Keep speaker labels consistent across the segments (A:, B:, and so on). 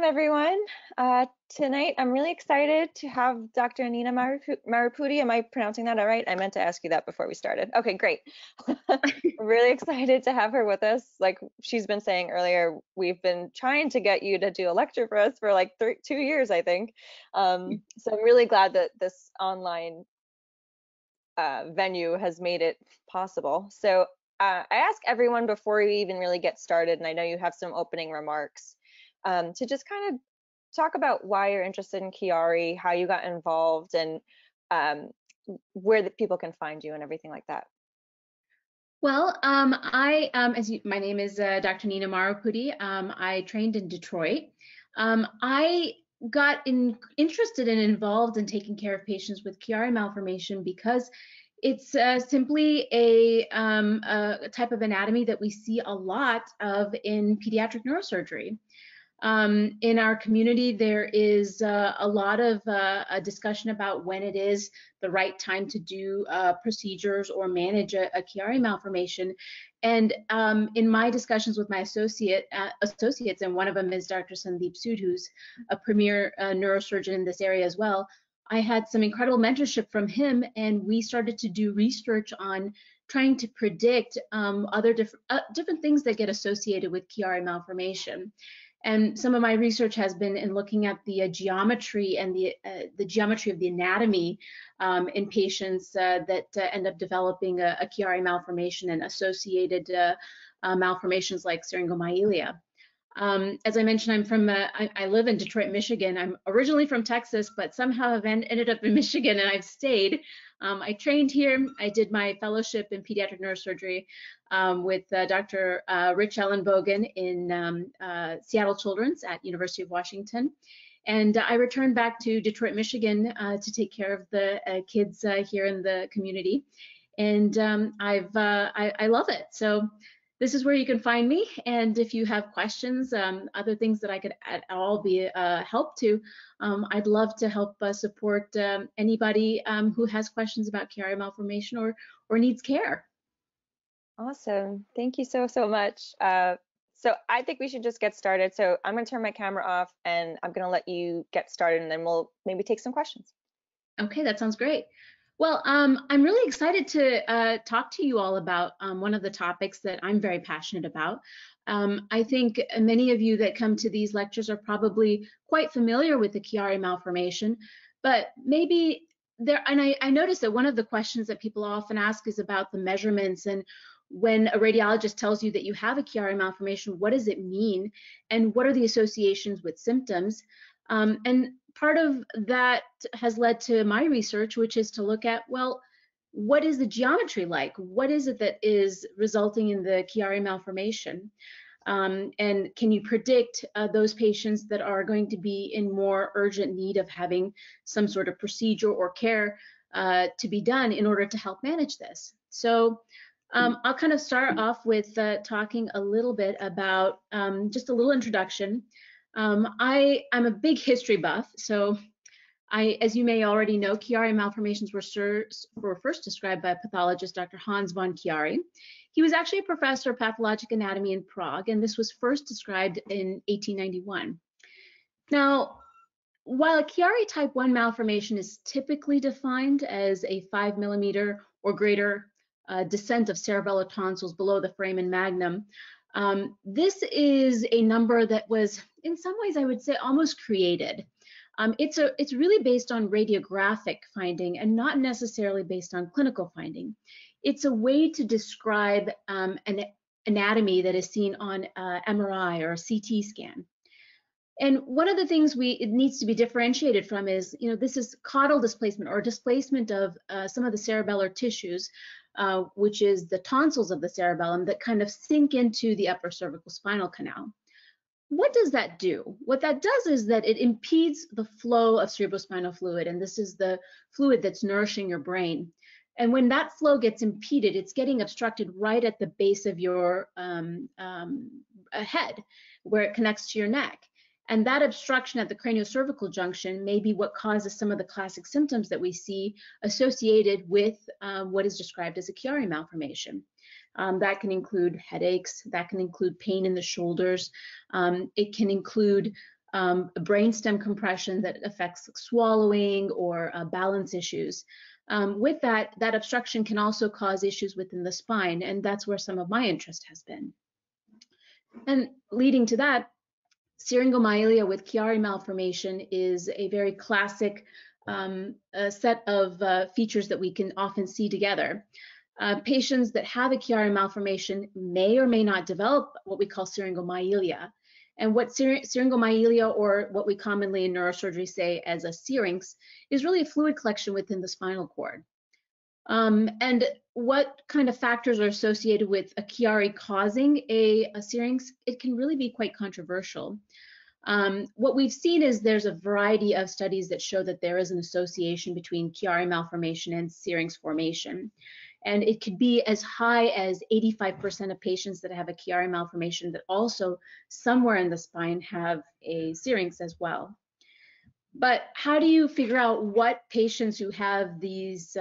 A: Welcome, everyone. Tonight, I'm really excited to have Dr. Neena Marupudi. Am I pronouncing that all right? I meant to ask you that before we started. Okay, great. Really excited to have her with us. Like she's been saying earlier, we've been trying to get you to do a lecture for us for like 2 years, I think. So I'm really glad that this online venue has made it possible. So I ask everyone before we even really get started, and I know you have some opening remarks, to just kind of talk about why you're interested in Chiari, how you got involved, and where the people can find you and everything like that.
B: Well, my name is Dr. Neena Marupudi. I trained in Detroit. I got interested and involved in taking care of patients with Chiari malformation because it's simply a type of anatomy that we see a lot of in pediatric neurosurgery. In our community, there is a lot of a discussion about when it is the right time to do procedures or manage a Chiari malformation. And in my discussions with my associates, and one of them is Dr. Sandeep Sood, who's a premier neurosurgeon in this area as well, I had some incredible mentorship from him, and we started to do research on trying to predict other different things that get associated with Chiari malformation. And some of my research has been in looking at the geometry and the geometry of the anatomy in patients that end up developing a Chiari malformation and associated malformations like Syringomyelia. As I mentioned, I live in Detroit, Michigan. I'm originally from Texas, but somehow I've ended up in Michigan, and I've stayed. I trained here. I did my fellowship in pediatric neurosurgery with Dr. Rich Ellenbogen in Seattle Children's at University of Washington. And I returned back to Detroit, Michigan to take care of the kids here in the community. And I love it. So this is where you can find me. And if you have questions, other things that I could at all be help to, I'd love to help support anybody who has questions about Chiari malformation or needs care.
A: Awesome. Thank you so much. So I think we should just get started. So I'm going to turn my camera off, and I'm going to let you get started, and then we'll maybe take some questions.
B: Okay, that sounds great. Well, I'm really excited to talk to you all about one of the topics that I'm very passionate about. I think many of you that come to these lectures are probably quite familiar with the Chiari malformation, but maybe I noticed that one of the questions that people often ask is about the measurements, and when a radiologist tells you that you have a Chiari malformation, what does it mean, and what are the associations with symptoms? And part of that has led to my research, which is to look at, well, what is the geometry like? What is it that is resulting in the Chiari malformation? And can you predict those patients that are going to be in more urgent need of having some sort of procedure or care to be done in order to help manage this? So I'll kind of start off with talking a little bit about just a little introduction. I'm a big history buff, so as you may already know, Chiari malformations were first described by pathologist Dr. Hans von Chiari. He was actually a professor of pathologic anatomy in Prague, and this was first described in 1891. Now, while a Chiari type 1 malformation is typically defined as a 5 millimeter or greater descent of cerebellar tonsils below the foramen magnum, this is a number that was, in some ways, I would say, almost created. It's really based on radiographic finding and not necessarily based on clinical finding. It's a way to describe an anatomy that is seen on MRI or a CT scan. And one of the things it needs to be differentiated from is, this is caudal displacement or displacement of some of the cerebellar tissues, which is the tonsils of the cerebellum that kind of sink into the upper cervical spinal canal. What does that do? What that does is that it impedes the flow of cerebrospinal fluid, and this is the fluid that's nourishing your brain. And when that flow gets impeded, it's getting obstructed right at the base of your head, where it connects to your neck. And that obstruction at the craniocervical junction may be what causes some of the classic symptoms that we see associated with what is described as a Chiari malformation. That can include headaches, that can include pain in the shoulders, it can include brainstem compression that affects swallowing or balance issues. With that obstruction can also cause issues within the spine, and that's where some of my interest has been. And leading to that, Syringomyelia with Chiari malformation is a very classic set of features that we can often see together. Patients that have a Chiari malformation may or may not develop what we call syringomyelia. And what syringomyelia, or what we commonly in neurosurgery say as a syrinx, is really a fluid collection within the spinal cord. And what kind of factors are associated with a Chiari causing a syrinx? It can really be quite controversial. What we've seen is there's a variety of studies that show that there is an association between Chiari malformation and syrinx formation. And it could be as high as 85% of patients that have a Chiari malformation that also somewhere in the spine have a syrinx as well. But how do you figure out what patients who have these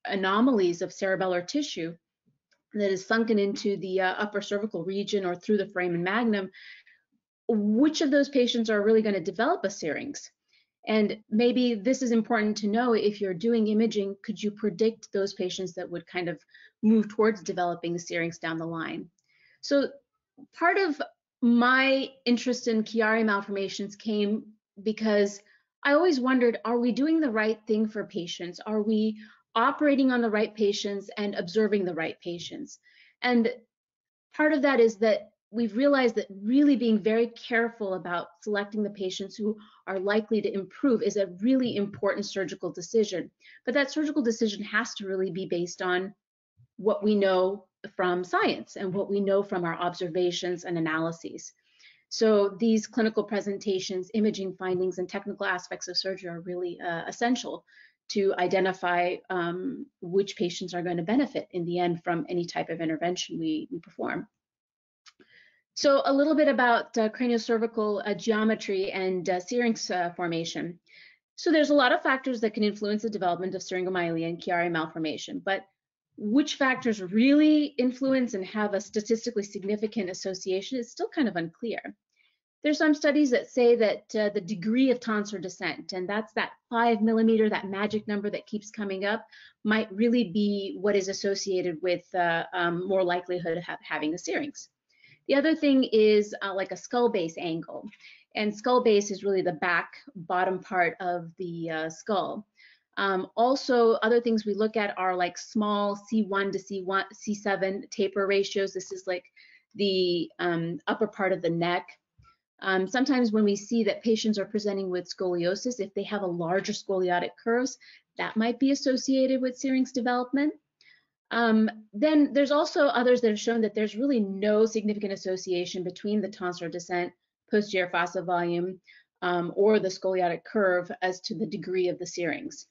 B: anomalies of cerebellar tissue that is sunken into the upper cervical region or through the foramen magnum, which of those patients are really going to develop a syrinx? And maybe this is important to know if you're doing imaging, could you predict those patients that would kind of move towards developing a syrinx down the line? So part of my interest in Chiari malformations came because I always wondered, are we doing the right thing for patients? Are we operating on the right patients and observing the right patients? And part of that is that we've realized that really being very careful about selecting the patients who are likely to improve is a really important surgical decision. But that surgical decision has to really be based on what we know from science and what we know from our observations and analyses. So these clinical presentations, imaging findings, and technical aspects of surgery are really essential to identify which patients are going to benefit in the end from any type of intervention we perform. So a little bit about craniocervical geometry and syrinx formation. So there's a lot of factors that can influence the development of syringomyelia and Chiari malformation, but which factors really influence and have a statistically significant association is still kind of unclear. There's some studies that say that the degree of tonsillar descent, and that's that 5 millimeter, that magic number that keeps coming up, might really be what is associated with more likelihood of having a syrinx. The other thing is like a skull base angle, and skull base is really the back bottom part of the skull. Also, other things we look at are like small C1 to C7 taper ratios. This is like the upper part of the neck. Sometimes when we see that patients are presenting with scoliosis, if they have a larger scoliotic curves, that might be associated with syrinx development. Then there's also others that have shown that there's really no significant association between the tonsillar descent, posterior fossa volume, or the scoliotic curve as to the degree of the syrinx.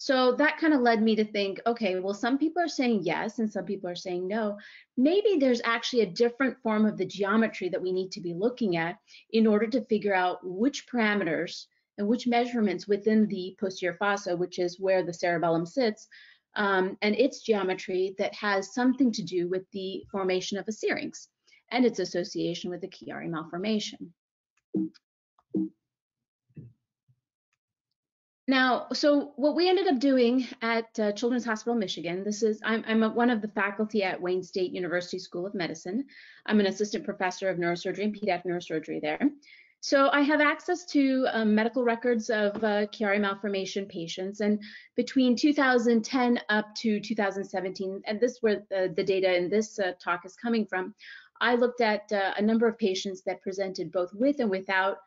B: So that kind of led me to think, okay, well, some people are saying yes and some people are saying no. Maybe there's actually a different form of the geometry that we need to be looking at in order to figure out which parameters and which measurements within the posterior fossa, which is where the cerebellum sits, and its geometry that has something to do with the formation of a syrinx and its association with the Chiari malformation. Now, so what we ended up doing at Children's Hospital Michigan, I'm one of the faculty at Wayne State University School of Medicine. I'm an assistant professor of neurosurgery and pediatric neurosurgery there. So I have access to medical records of Chiari malformation patients, and between 2010 up to 2017, and this is where the data in this talk is coming from, I looked at a number of patients that presented both with and without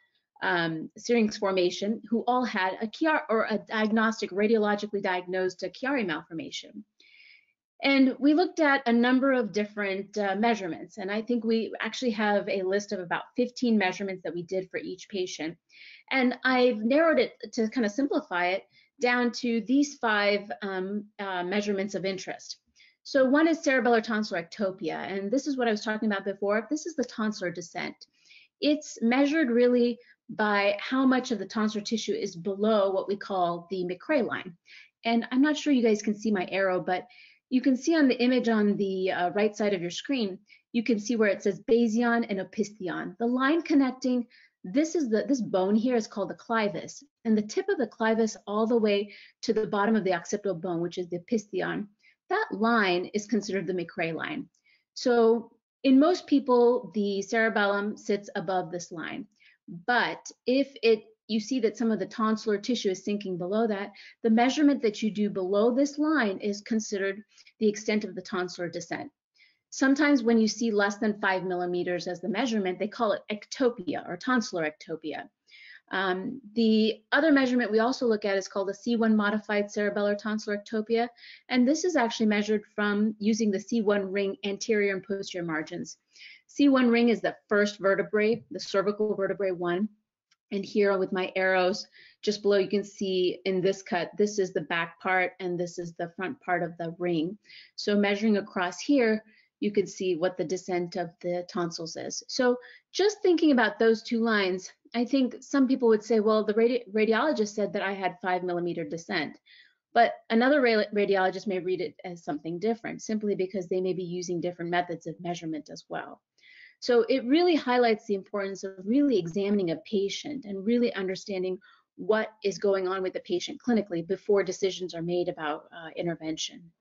B: syrinx formation who all had a Chiari or a diagnostic, radiologically diagnosed Chiari malformation. And we looked at a number of different measurements, and I think we actually have a list of about 15 measurements that we did for each patient. And I've narrowed it to kind of simplify it down to these 5 measurements of interest. So one is cerebellar tonsillartopia, and this is what I was talking about before. This is the tonsillar descent. It's measured really by how much of the tonsillar tissue is below what we call the Mcrae line. And I'm not sure you guys can see my arrow, but you can see on the image on the right side of your screen, you can see where it says basion and opistheon, the line connecting This bone here is called the clivus, and the tip of the clivus all the way to the bottom of the occipital bone, which is the pistion, that line is considered the Mcrae line. So in most people, the cerebellum sits above this line, but if you see that some of the tonsillar tissue is sinking below that, the measurement that you do below this line is considered the extent of the tonsillar descent. Sometimes when you see less than 5 millimeters as the measurement, they call it ectopia or tonsillar ectopia. The other measurement we also look at is called a C1 modified cerebellar tonsillar ectopia, and this is actually measured from using the C1 ring anterior and posterior margins. C1 ring is the first vertebrae, the cervical vertebrae 1, and here with my arrows just below, you can see in this cut, this is the back part and this is the front part of the ring. So measuring across here, you can see what the descent of the tonsils is. So just thinking about those two lines, I think some people would say, well, the radiologist said that I had 5 millimeter descent, but another radiologist may read it as something different, simply because they may be using different methods of measurement as well. So it really highlights the importance of really examining a patient and really understanding what is going on with the patient clinically before decisions are made about intervention.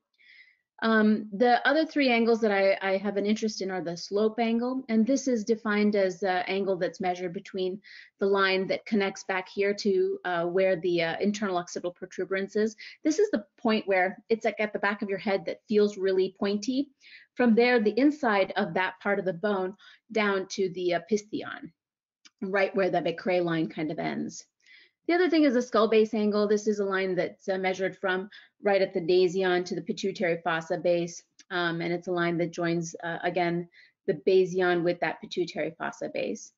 B: The other three angles that I have an interest in are the slope angle, and this is defined as the angle that's measured between the line that connects back here to where the internal occipital protuberance is. This is the point where it's like at the back of your head that feels really pointy. From there, the inside of that part of the bone down to the pistion, right where the Mcrae line kind of ends. The other thing is the skull base angle. This is a line that's measured from right at the dasion to the pituitary fossa base, and it's a line that joins, again, the basion with that pituitary fossa base.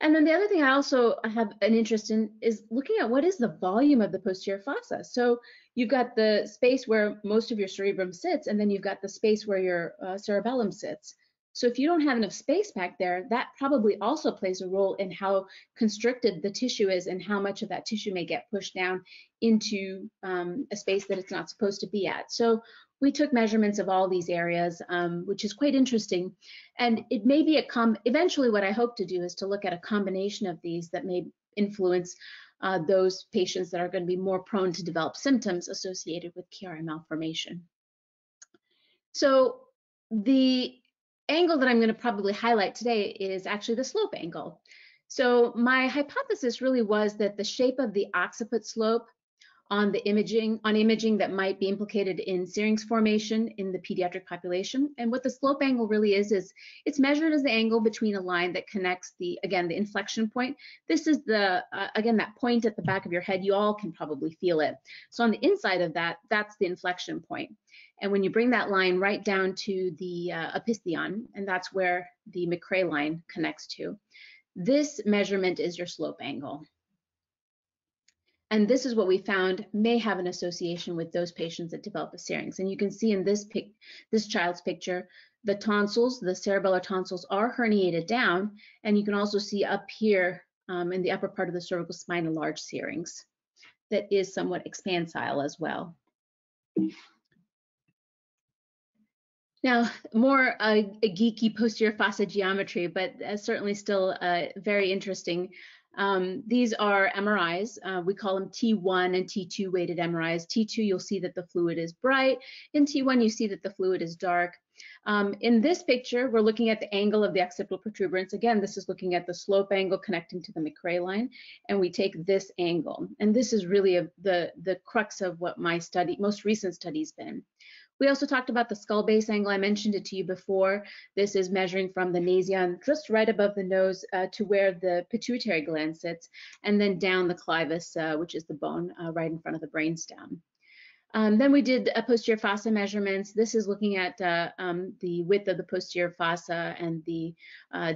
B: And then the other thing I also have an interest in is looking at what is the volume of the posterior fossa. So you've got the space where most of your cerebrum sits, and then you've got the space where your cerebellum sits. So if you don't have enough space back there, that probably also plays a role in how constricted the tissue is and how much of that tissue may get pushed down into a space that it's not supposed to be at. So we took measurements of all these areas, which is quite interesting. And it may be eventually what I hope to do is to look at a combination of these that may influence those patients that are going to be more prone to develop symptoms associated with Chiari malformation. So the angle that I'm going to probably highlight today is actually the slope angle. So my hypothesis really was that the shape of the occiput slope on imaging that might be implicated in Syrinx formation in the pediatric population. And what the slope angle really is it's measured as the angle between a line that connects the inflection point. This is again, that point at the back of your head. You all can probably feel it. So on the inside of that, that's the inflection point. And when you bring that line right down to the pistion, and that's where the Mcrae line connects to, this measurement is your slope angle. And this is what we found may have an association with those patients that develop a Syrinx. And you can see in this child's picture, the tonsils, the cerebellar tonsils are herniated down. And you can also see up here in the upper part of the cervical spine, a large Syrinx that is somewhat expansile as well. Now, more a geeky posterior fossa geometry, but certainly still very interesting. These are MRIs. We call them T1 and T2 weighted MRIs. T2, you'll see that the fluid is bright. In T1, you see that the fluid is dark. In this picture, we're looking at the angle of the occipital protuberance. Again, this is looking at the slope angle connecting to the Mcrae line, and we take this angle. And this is really the crux of what my most recent study's been. We also talked about the skull base angle. I mentioned it to you before. This is measuring from the nasion just right above the nose to where the pituitary gland sits, and then down the clivus, which is the bone right in front of the brainstem. Then we did posterior fossa measurements. This is looking at the width of the posterior fossa and the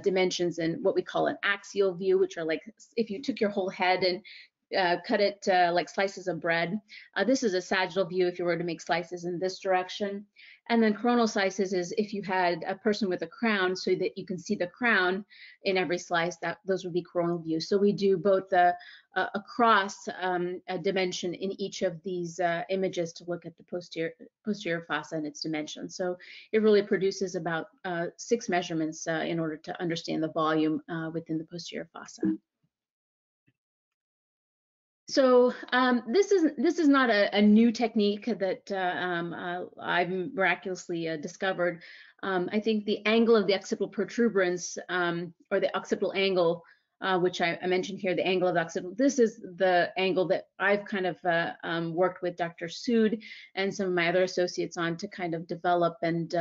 B: dimensions in what we call an axial view, which are like if you took your whole head and cut it like slices of bread. This is a sagittal view if you were to make slices in this direction. And then coronal slices is if you had a person with a crown so that you can see the crown in every slice, those would be coronal views. So we do both a cross dimension in each of these images to look at the posterior fossa and its dimensions. So it really produces about 6 measurements in order to understand the volume within the posterior fossa. So this is not a new technique that I've miraculously discovered. I think the angle of the occipital protuberance, or the occipital angle, which I mentioned here, the angle of the occipital, this is the angle that I've kind of worked with Dr. Sood and some of my other associates on to kind of develop, and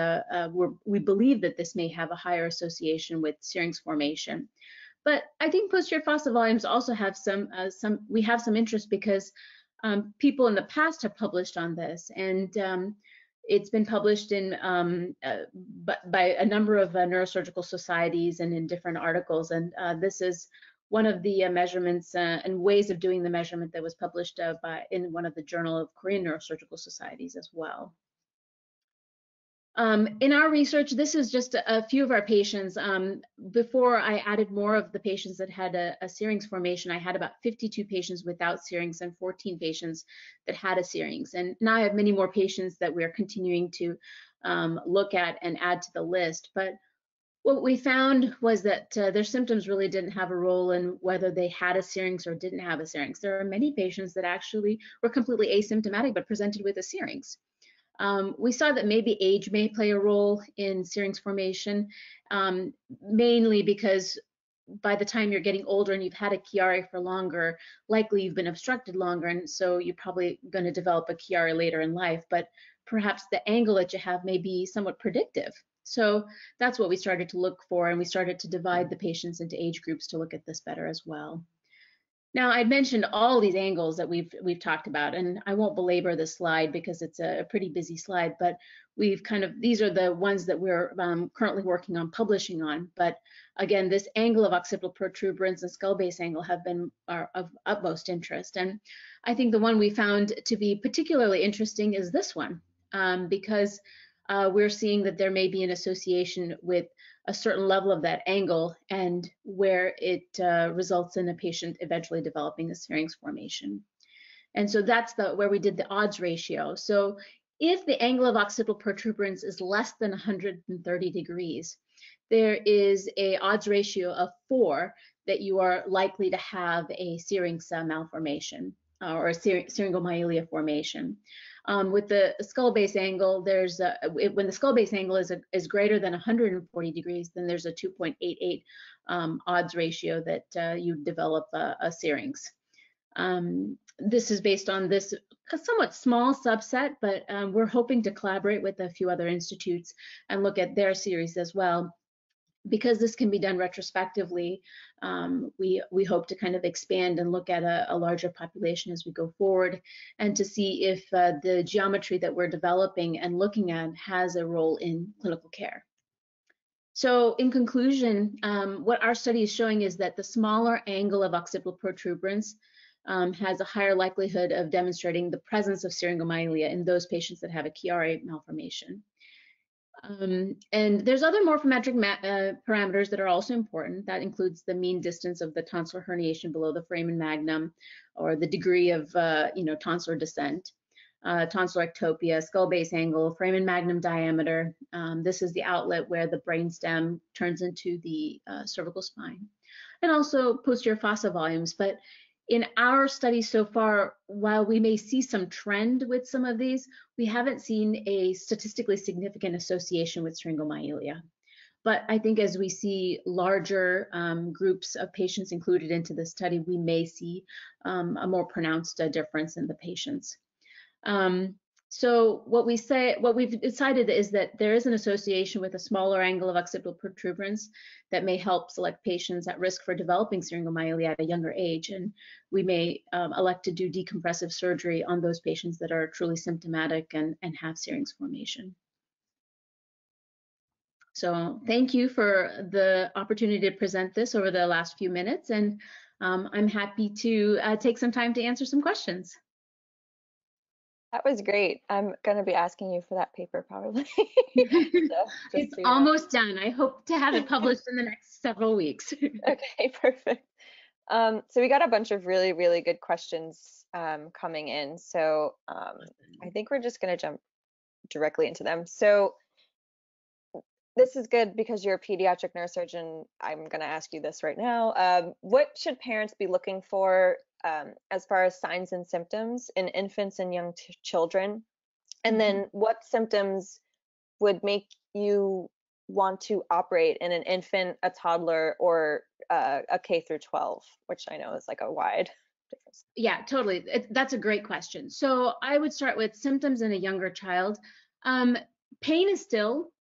B: we believe that this may have a higher association with Syrinx formation. But I think posterior fossa volumes also have we have some interest because people in the past have published on this, and it's been published in by a number of neurosurgical societies and in different articles. And this is one of the measurements and ways of doing the measurement that was published in one of the Journal of Korean Neurosurgical Societies as well. In our research, this is just a few of our patients. Before I added more of the patients that had a Syrinx formation, I had about 52 patients without Syrinx and 14 patients that had a Syrinx. And now I have many more patients that we're continuing to look at and add to the list. But what we found was that their symptoms really didn't have a role in whether they had a Syrinx or didn't have a Syrinx. There are many patients that actually were completely asymptomatic but presented with a Syrinx. We saw that maybe age may play a role in Syrinx formation, mainly because by the time you're getting older and you've had a Chiari for longer, likely you've been obstructed longer, and so you're probably going to develop a Chiari later in life, but perhaps the angle that you have may be somewhat predictive. So that's what we started to look for, and we started to divide the patients into age groups to look at this better as well. Now, I'd mentioned all these angles that we've talked about, and I won't belabor this slide because it's a pretty busy slide, but these are the ones that we're currently working on publishing on. But again, this angle of occipital protuberance and skull base angle are of utmost interest. And I think the one we found to be particularly interesting is this one, because we're seeing that there may be an association with a certain level of that angle and where it results in a patient eventually developing a Syrinx formation. And so that's where we did the odds ratio. So if the angle of occipital protuberance is less than 130 degrees, there is a odds ratio of 4 that you are likely to have a Syrinx malformation or a Syringomyelia formation. With the skull base angle, when the skull base angle is greater than 140 degrees, then there's a 2.88 odds ratio that you develop a Syrinx. This is based on this somewhat small subset, but we're hoping to collaborate with a few other institutes and look at their series as well. Because this can be done retrospectively, we hope to kind of expand and look at a larger population as we go forward, and to see if the geometry that we're developing and looking at has a role in clinical care. So in conclusion, what our study is showing is that the smaller angle of occipital protuberance has a higher likelihood of demonstrating the presence of Syringomyelia in those patients that have a Chiari malformation. And there's other morphometric parameters that are also important. That includes the mean distance of the tonsillar herniation below the foramen magnum, or the degree of tonsillar descent, tonsillar rectopia, skull base angle, foramen magnum diameter. This is the outlet where the brainstem turns into the cervical spine, and also posterior fossa volumes. But in our study so far, while we may see some trend with some of these, we haven't seen a statistically significant association with Syringomyelia. But I think as we see larger groups of patients included into the study, we may see a more pronounced difference in the patients. So what we've decided is that there is an association with a smaller angle of occipital protuberance that may help select patients at risk for developing Syringomyelia at a younger age, and we may elect to do decompressive surgery on those patients that are truly symptomatic and have Syrinx formation. So thank you for the opportunity to present this over the last few minutes, and I'm happy to take some time to answer some questions.
A: That was great. I'm going to be asking you for that paper probably. So,
B: it's almost done. I hope to have it published in the next several weeks.
A: Okay, perfect. So we got a bunch of really, really good questions coming in. So I think we're just going to jump directly into them. So this is good because you're a pediatric neurosurgeon. I'm going to ask you this right now. What should parents be looking for as far as signs and symptoms in infants and young children? And
B: Mhm.
A: then what symptoms would make you want to operate in an infant, a toddler, or a K through 12, which I know is like a wide difference.
B: Yeah, totally. That's a great question. So I would start with symptoms in a younger child. Um, Pain is still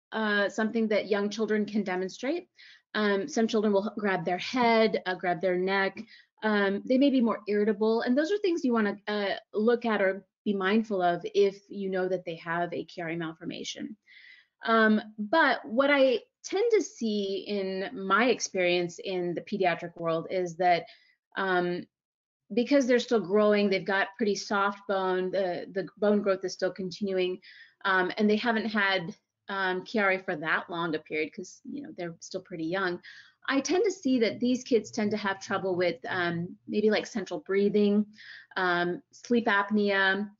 B: something that young children can demonstrate. Some children will grab their head, grab their neck. They may be more irritable, and those are things you want to look at or be mindful of if you know that they have a Chiari malformation. But what I tend to see in my experience in the pediatric world is that um, because they're still growing, they've got pretty soft bone, the bone growth is still continuing, and they haven't had Chiari for that long a period because they're still pretty young. I tend to see that these kids tend to have trouble with maybe like central breathing, sleep apnea,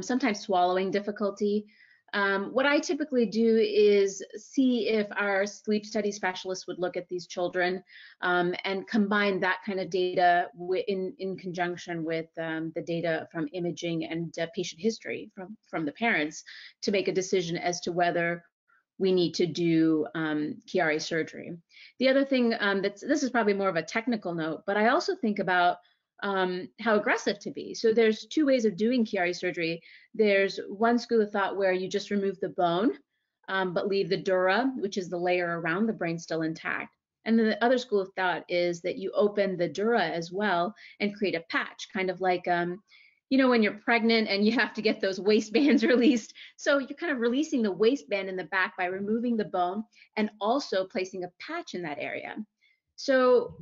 B: sometimes swallowing difficulty. What I typically do is see if our sleep study specialists would look at these children and combine that kind of data in conjunction with the data from imaging and patient history from the parents to make a decision as to whether we need to do Chiari surgery. The other thing this is probably more of a technical note, but I also think about how aggressive to be. So there's two ways of doing Chiari surgery. There's one school of thought where you just remove the bone, but leave the dura, which is the layer around the brain, still intact. And then the other school of thought is that you open the dura as well and create a patch, kind of like when you're pregnant and you have to get those waistbands released. So you're kind of releasing the waistband in the back by removing the bone and also placing a patch in that area. So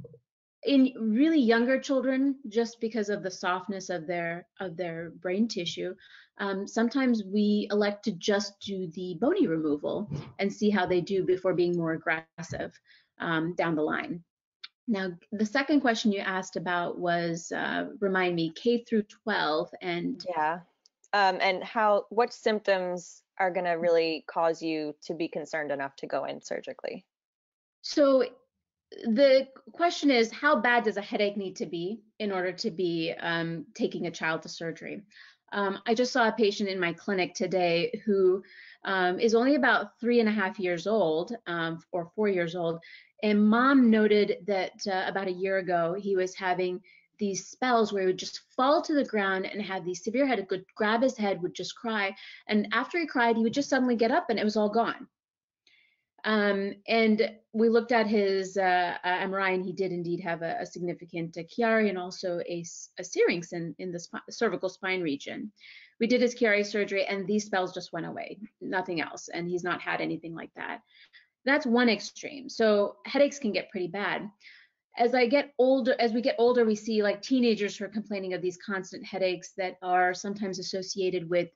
B: in really younger children, just because of the softness of their brain tissue, sometimes we elect to just do the bony removal and see how they do before being more aggressive down the line. Now, the second question you asked about was, remind me, K through 12 and
A: Yeah. And what symptoms are going to really cause you to be concerned enough to go in surgically?
B: so the question is, how bad does a headache need to be in order to be taking a child to surgery? I just saw a patient in my clinic today who is only about 3.5 years old or 4 years old. And mom noted that about a year ago, he was having these spells where he would just fall to the ground and have these severe headache, would grab his head, would just cry. And after he cried, he would just suddenly get up and it was all gone. And we looked at his MRI, and he did indeed have a significant Chiari and also a Syrinx in the cervical spine region. We did his Chiari surgery, and these spells just went away, nothing else, and he's not had anything like that. That's one extreme. So headaches can get pretty bad. As we get older, we see like teenagers who are complaining of these constant headaches that are sometimes associated with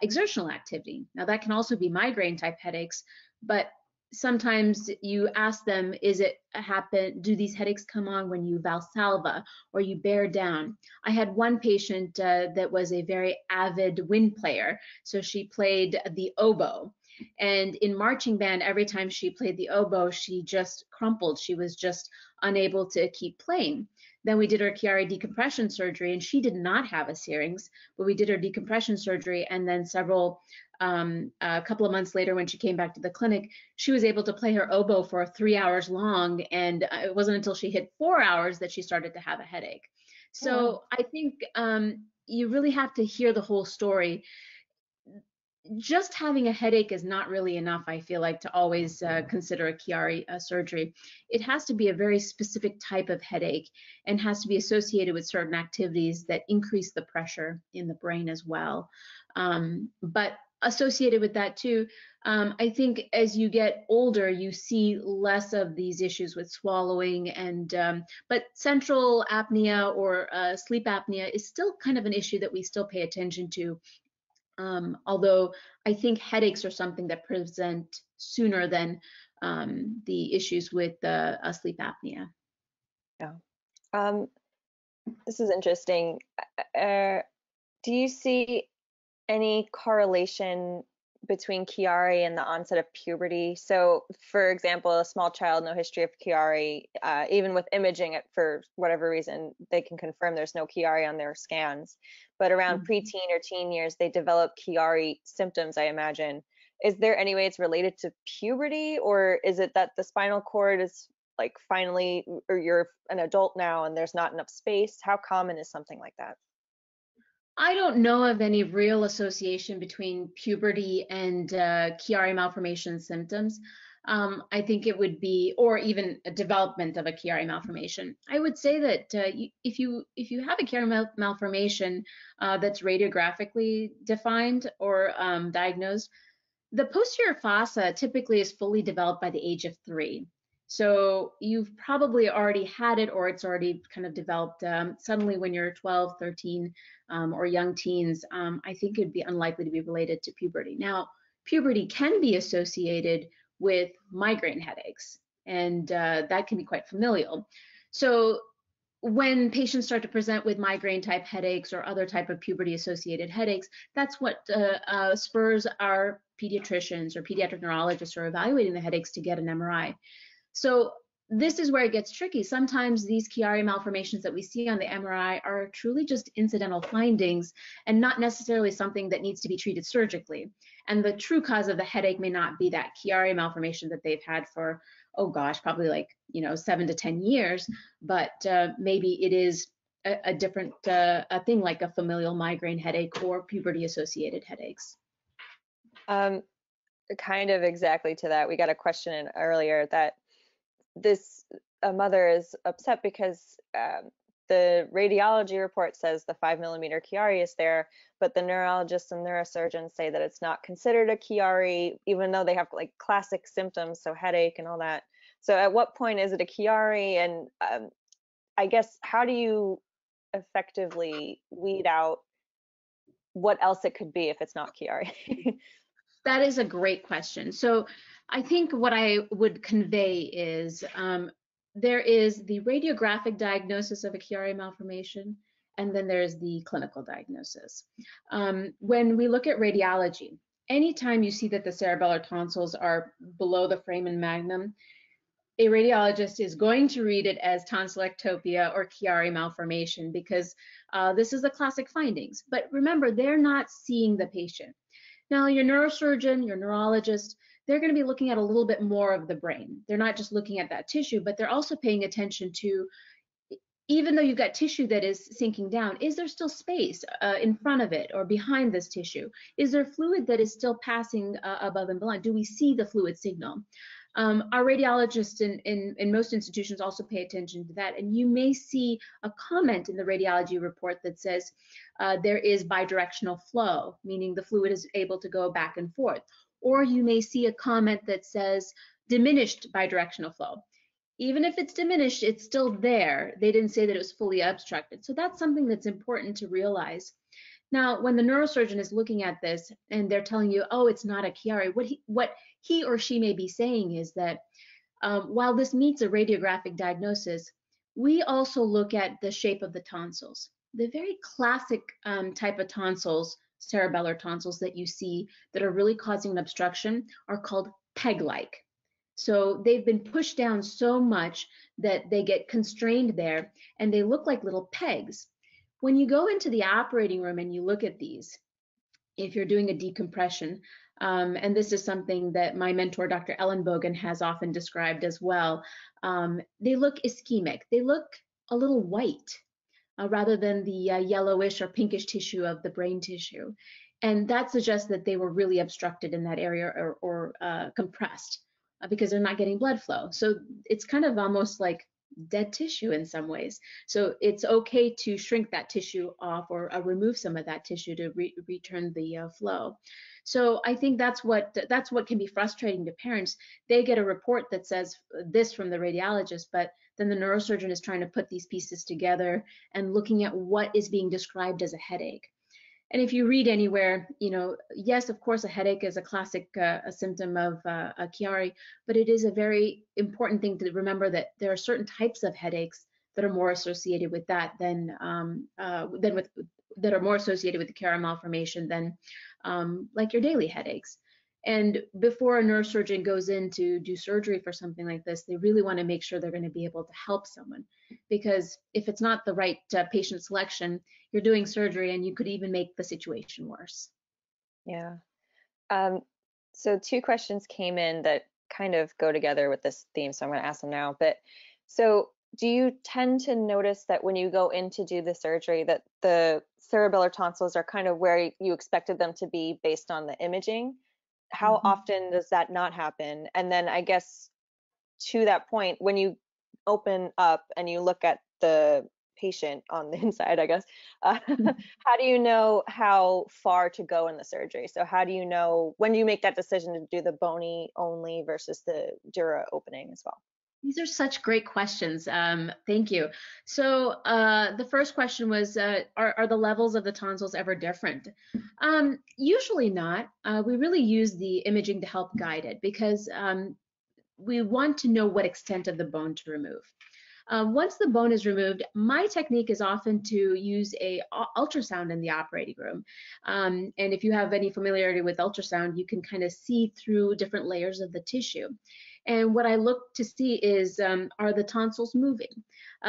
B: exertional activity. Now that can also be migraine type headaches, but sometimes you ask them, do these headaches come on when you valsalva or you bear down? I had one patient that was a very avid wind player. So she played the oboe. And in marching band, every time she played the oboe, she just crumpled. She was just unable to keep playing. Then we did her Chiari decompression surgery, and she did not have a Syrinx, but we did her decompression surgery, and then a couple of months later, when she came back to the clinic, she was able to play her oboe for 3 hours long, and it wasn't until she hit 4 hours that she started to have a headache. So
A: Oh, wow.
B: I think you really have to hear the whole story. Just having a headache is not really enough, I feel like, to always consider a Chiari surgery. It has to be a very specific type of headache and has to be associated with certain activities that increase the pressure in the brain as well. But associated with that too, I think as you get older, you see less of these issues with swallowing but central apnea or sleep apnea is still kind of an issue that we still pay attention to. Although I think headaches are something that present sooner than the issues with sleep apnea.
A: Yeah. This is interesting. Do you see any correlation between Chiari and the onset of puberty. So, for example, a small child, no history of Chiari, even with imaging, for whatever reason, they can confirm there's no Chiari on their scans. But around
B: Mhm.
A: preteen or teen years, they develop Chiari symptoms, I imagine. Is there any way it's related to puberty, or is it that the spinal cord is like finally, or you're an adult now and there's not enough space? How common is something like that?
B: I don't know of any real association between puberty and Chiari malformation symptoms. I think it would be, or even a development of a Chiari malformation. I would say that if you have a Chiari malformation that's radiographically defined or diagnosed, the posterior fossa typically is fully developed by the age of 3. So you've probably already had it, or it's already kind of developed suddenly when you're 12, 13, or young teens. I think it'd be unlikely to be related to puberty. Now, puberty can be associated with migraine headaches, and that can be quite familial. So when patients start to present with migraine type headaches or other type of puberty associated headaches, that's what spurs our pediatricians or pediatric neurologists who are evaluating the headaches to get an MRI. So this is where it gets tricky. Sometimes these Chiari malformations that we see on the MRI are truly just incidental findings and not necessarily something that needs to be treated surgically. And the true cause of the headache may not be that Chiari malformation that they've had for, oh gosh, probably like, 7 to 10 years, but maybe it is a different a thing like a familial migraine headache or puberty associated headaches.
A: Um, Kind of exactly to that. We got a question in earlier that this a mother is upset because the radiology report says the 5 millimeter Chiari is there, but the neurologists and neurosurgeons say that it's not considered a Chiari, even though they have like classic symptoms, so headache and all that. So at what point is it a Chiari? And I guess how do you effectively weed out what else it could be if it's not Chiari?
B: That is a great question. So I think what I would convey is there is the radiographic diagnosis of a Chiari malformation, and then there's the clinical diagnosis. When we look at radiology, anytime you see that the cerebellar tonsils are below the foramen magnum, a radiologist is going to read it as tonsillartopia or Chiari malformation because this is the classic findings. But remember, they're not seeing the patient. Now, your neurosurgeon, your neurologist, they're going to be looking at a little bit more of the brain. They're not just looking at that tissue, but they're also paying attention to, even though you've got tissue that is sinking down, is there still space in front of it or behind this tissue? Is there fluid that is still passing above and below? Do we see the fluid signal? Our radiologists in most institutions also pay attention to that. And you may see a comment in the radiology report that says there is bidirectional flow, meaning the fluid is able to go back and forth. Or you may see a comment that says diminished bidirectional flow. Even if it's diminished, it's still there. They didn't say that it was fully obstructed. So that's something that's important to realize. Now, when the neurosurgeon is looking at this and they're telling you, oh, it's not a Chiari, what he or she may be saying is that while this meets a radiographic diagnosis, we also look at the shape of the tonsils. The very classic type of tonsils, cerebellar tonsils that you see that are really causing an obstruction are called peg-like. So they've been pushed down so much that they get constrained there and they look like little pegs. When you go into the operating room and you look at these, if you're doing a decompression, and this is something that my mentor, Dr. Ellen Bogan, has often described as well, they look ischemic. They look a little white rather than the yellowish or pinkish tissue of the brain tissue. And that suggests that they were really obstructed in that area or compressed because they're not getting blood flow. So it's kind of almost like dead tissue in some ways. So it's okay to shrink that tissue off or remove some of that tissue to return the flow. So I think that's what can be frustrating to parents. They get a report that says this from the radiologist, but then the neurosurgeon is trying to put these pieces together and looking at what is being described as a headache. And if you read anywhere, yes, of course, a headache is a classic a symptom of a Chiari, but it is a very important thing to remember that there are certain types of headaches that are more associated with that than that are more associated with the Chiari malformation than like your daily headaches. And before a neurosurgeon goes in to do surgery for something like this, they really want to make sure they're going to be able to help someone. Because if it's not the right patient selection, you're doing surgery and you could even make the situation worse.
A: Yeah. So two questions came in that kind of go together with this theme, so I'm going to ask them now. But so do you tend to notice that when you go in to do the surgery that the cerebellar tonsils are kind of where you expected them to be based on the imaging? How often does that not happen? And then I guess to that point, when you open up and you look at the patient on the inside, I guess, how do you know how far to go in the surgery? So how do you know when you make that decision to do the bony only versus the dura opening as well?
B: These are such great questions. Thank you. So the first question was, are the levels of the tonsils ever different? Usually not. We really use the imaging to help guide it because we want to know what extent of the bone to remove. Once the bone is removed, my technique is often to use a ultrasound in the operating room. And if you have any familiarity with ultrasound, you can kind of see through different layers of the tissue. And what I look to see is, are the tonsils moving?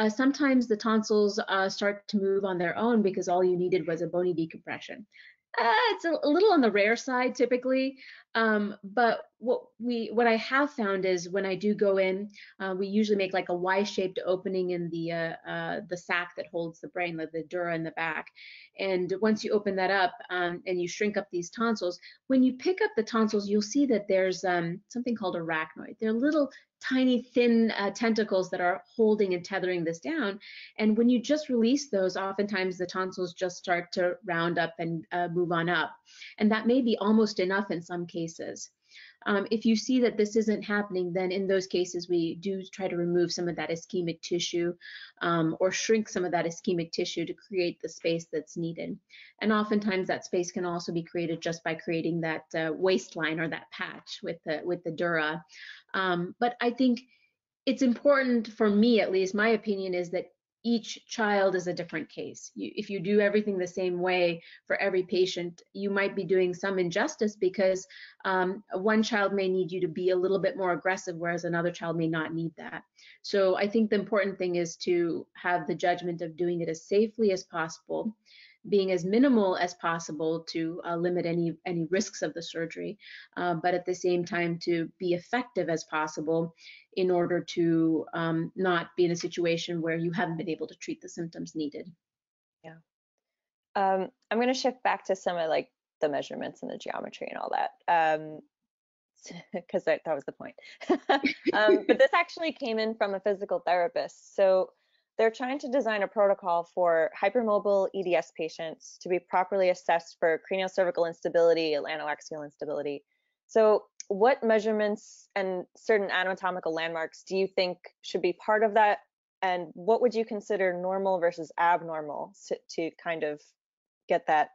B: Sometimes the tonsils start to move on their own because all you needed was a bony decompression. It's a little on the rare side typically, but what I have found is when I do go in, we usually make like a Y-shaped opening in the sac that holds the brain, like the dura in the back. And once you open that up and you shrink up these tonsils, when you pick up the tonsils, you'll see that there's something called arachnoid. They're little tiny thin tentacles that are holding and tethering this down. And when you just release those, oftentimes the tonsils just start to round up and move on up. And that may be almost enough in some cases. If you see that this isn't happening, then in those cases, we do try to remove some of that ischemic tissue or shrink some of that ischemic tissue to create the space that's needed. And oftentimes that space can also be created just by creating that waistline or that patch with the dura. But I think it's important for me, at least, my opinion is that each child is a different case. If you do everything the same way for every patient, you might be doing some injustice because one child may need you to be a little bit more aggressive, whereas another child may not need that. So I think the important thing is to have the judgment of doing it as safely as possible, being as minimal as possible to limit any risks of the surgery, but at the same time to be effective as possible in order to not be in a situation where you haven't been able to treat the symptoms needed.
A: Yeah. I'm going to shift back to some of like the measurements and the geometry and all that, because that was the point. But this actually came in from a physical therapist. So they're trying to design a protocol for hypermobile EDS patients to be properly assessed for craniocervical instability, atlantoaxial instability. So what measurements and certain anatomical landmarks do you think should be part of that? And what would you consider normal versus abnormal to kind of get that?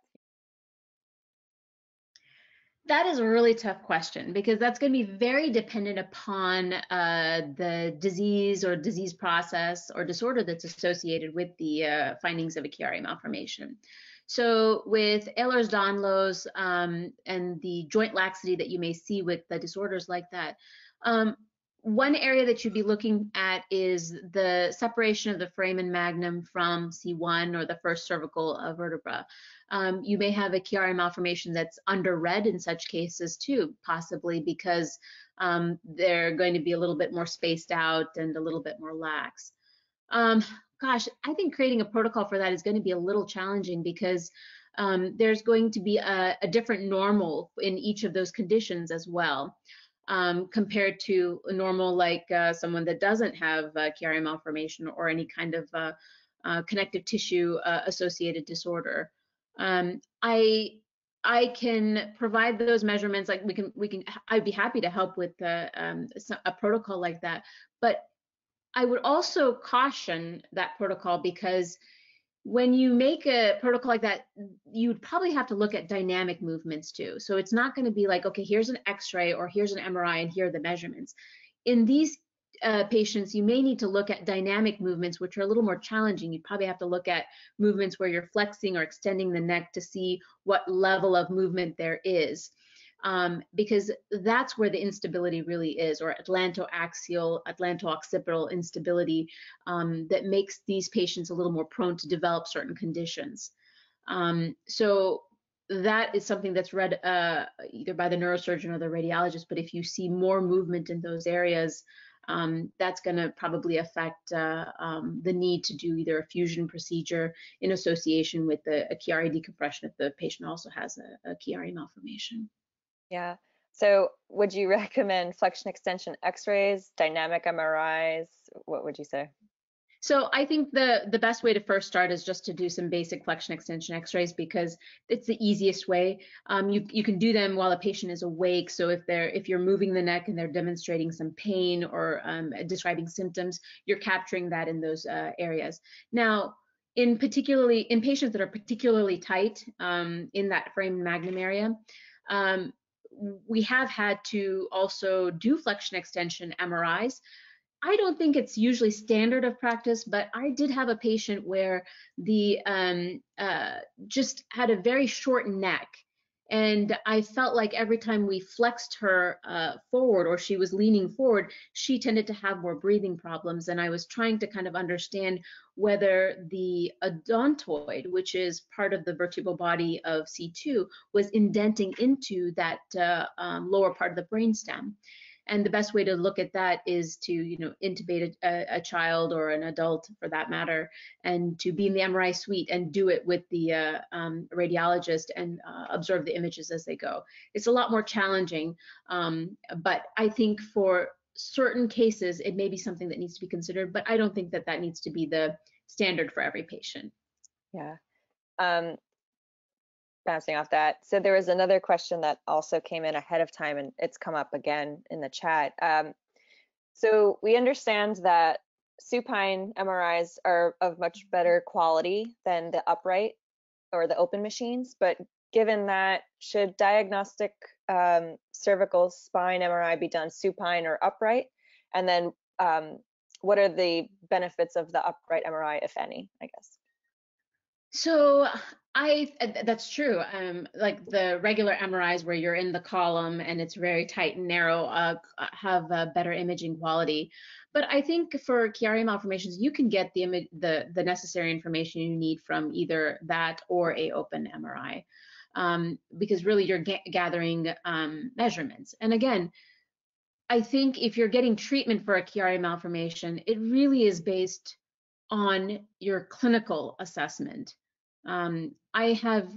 B: That is a really tough question because that's going to be very dependent upon the disease or disease process or disorder that's associated with the findings of a Chiari malformation. So with Ehlers-Danlos and the joint laxity that you may see with the disorders like that, one area that you'd be looking at is the separation of the foramen magnum from C1 or the first cervical vertebra. You may have a Chiari malformation that's underread in such cases too, possibly because they're going to be a little bit more spaced out and a little bit more lax. Gosh, I think creating a protocol for that is going to be a little challenging because there's going to be a different normal in each of those conditions as well. Compared to a normal like someone that doesn't have Chiari malformation or any kind of connective tissue associated disorder. I can provide those measurements. Like I'd be happy to help with a protocol like that. But I would also caution that protocol because when you make a protocol like that, you'd probably have to look at dynamic movements too. So it's not going to be like, okay, here's an X-ray or here's an MRI and here are the measurements. In these patients, you may need to look at dynamic movements, which are a little more challenging. You'd probably have to look at movements where you're flexing or extending the neck to see what level of movement there is. because that's where the instability really is, or atlantoaxial, atlanto-occipital instability, that makes these patients a little more prone to develop certain conditions. So that is something that's read either by the neurosurgeon or the radiologist, but if you see more movement in those areas, that's going to probably affect the need to do either a fusion procedure in association with a Chiari decompression if the patient also has a Chiari malformation.
A: Yeah. So would you recommend flexion extension x-rays, dynamic MRIs? What would you say?
B: So I think the best way to first start is just to do some basic flexion extension x-rays, because it's the easiest way. You can do them while a patient is awake. So if you're moving the neck and they're demonstrating some pain or describing symptoms, you're capturing that in those areas. Now, in patients that are particularly tight in that foramen magnum area, we have had to also do flexion extension MRIs. I don't think it's usually standard of practice, but I did have a patient where the just had a very short neck, and I felt like every time we flexed her forward, or she was leaning forward, she tended to have more breathing problems. And I was trying to kind of understand whether the odontoid, which is part of the vertebral body of C2, was indenting into that lower part of the brainstem. And the best way to look at that is to, intubate a child or an adult for that matter, and to be in the MRI suite and do it with the radiologist and observe the images as they go. It's a lot more challenging, but I think for certain cases, it may be something that needs to be considered, but I don't think that that needs to be the standard for every patient.
A: Yeah. Bouncing off that, so there was another question that also came in ahead of time, and it's come up again in the chat. So we understand that supine MRIs are of much better quality than the upright or the open machines, but given that, should diagnostic cervical spine MRI be done supine or upright? And then what are the benefits of the upright MRI, if any, I guess?
B: So that's true. Like the regular MRIs where you're in the column and it's very tight and narrow have better imaging quality. But I think for Chiari malformations, you can get the necessary information you need from either that or a open MRI, because really you're gathering measurements. And again, I think if you're getting treatment for a Chiari malformation, it really is based on your clinical assessment. I have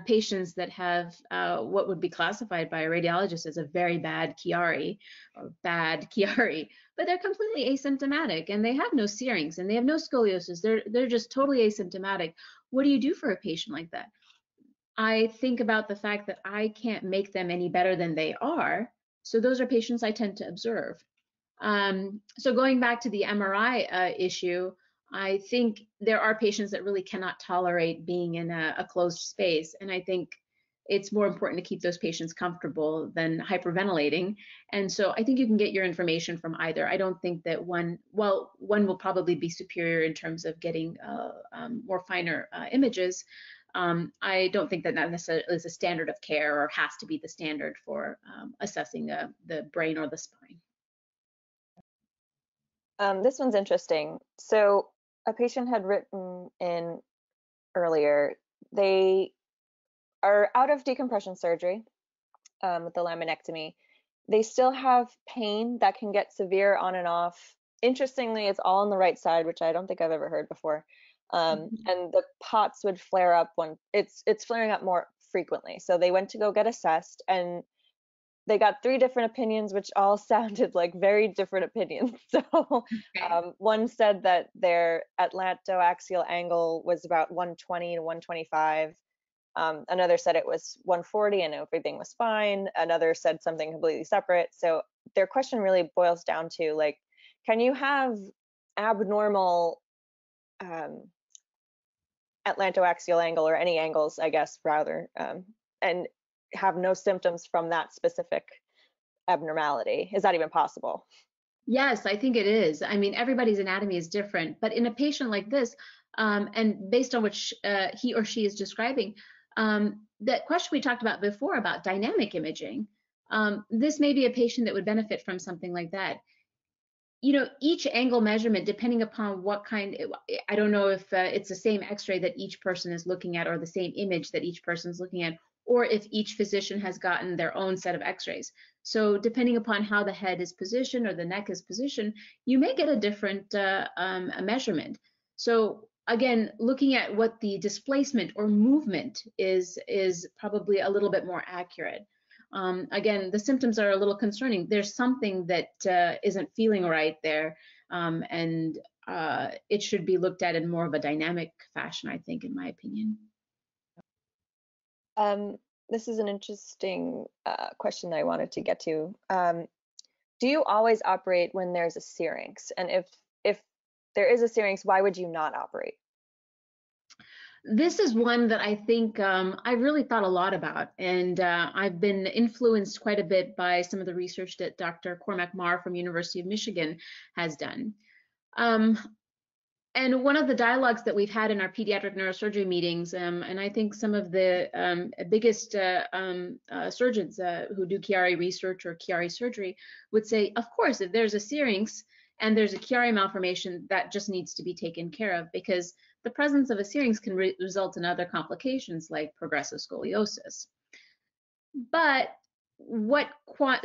B: patients that have what would be classified by a radiologist as a very bad Chiari or bad Chiari, but they're completely asymptomatic and they have no Syrinx and they have no scoliosis. They're just totally asymptomatic. What do you do for a patient like that? I think about the fact that I can't make them any better than they are. So those are patients I tend to observe. So going back to the MRI issue, I think there are patients that really cannot tolerate being in a closed space. And I think it's more important to keep those patients comfortable than hyperventilating. And so I think you can get your information from either. I don't think that one will probably be superior in terms of getting more finer images. I don't think that necessarily is a standard of care or has to be the standard for assessing the brain or the spine.
A: This one's interesting. So a patient had written in earlier, they are out of decompression surgery with the laminectomy. They still have pain that can get severe on and off. Interestingly, it's all on the right side, which I don't think I've ever heard before. And the POTS would flare up when it's flaring up more frequently. So they went to go get assessed, and they got 3 different opinions, which all sounded like very different opinions. So one said that their atlantoaxial angle was about 120 to 125. Another said it was 140 and everything was fine. Another said something completely separate. So their question really boils down to, like, can you have abnormal atlantoaxial angle, or any angles, I guess, rather, and have no symptoms from that specific abnormality? Is that even possible?
B: Yes, I think it is. I mean, everybody's anatomy is different, but in a patient like this, and based on what he or she is describing, That question we talked about before about dynamic imaging, this may be a patient that would benefit from something like that. You know, each angle measurement, depending upon what kind, I don't know if it's the same x-ray that each person is looking at or the same image that each person is looking at, or if each physician has gotten their own set of x-rays. So depending upon how the head is positioned or the neck is positioned, you may get a different a measurement. So again, looking at what the displacement or movement is probably a little bit more accurate. Again, the symptoms are a little concerning. There's something that isn't feeling right there, and it should be looked at in more of a dynamic fashion, I think, in my opinion.
A: This is an interesting question that I wanted to get to. Do you always operate when there's a Syrinx? And if there is a Syrinx, why would you not operate?
B: This is one that I think I really thought a lot about, and I've been influenced quite a bit by some of the research that Dr. Cormac Marr from University of Michigan has done. And one of the dialogues that we've had in our pediatric neurosurgery meetings, and I think some of the biggest surgeons who do Chiari research or Chiari surgery would say, of course, if there's a Syrinx and there's a Chiari malformation, that just needs to be taken care of, because the presence of a Syrinx can result in other complications like progressive scoliosis. But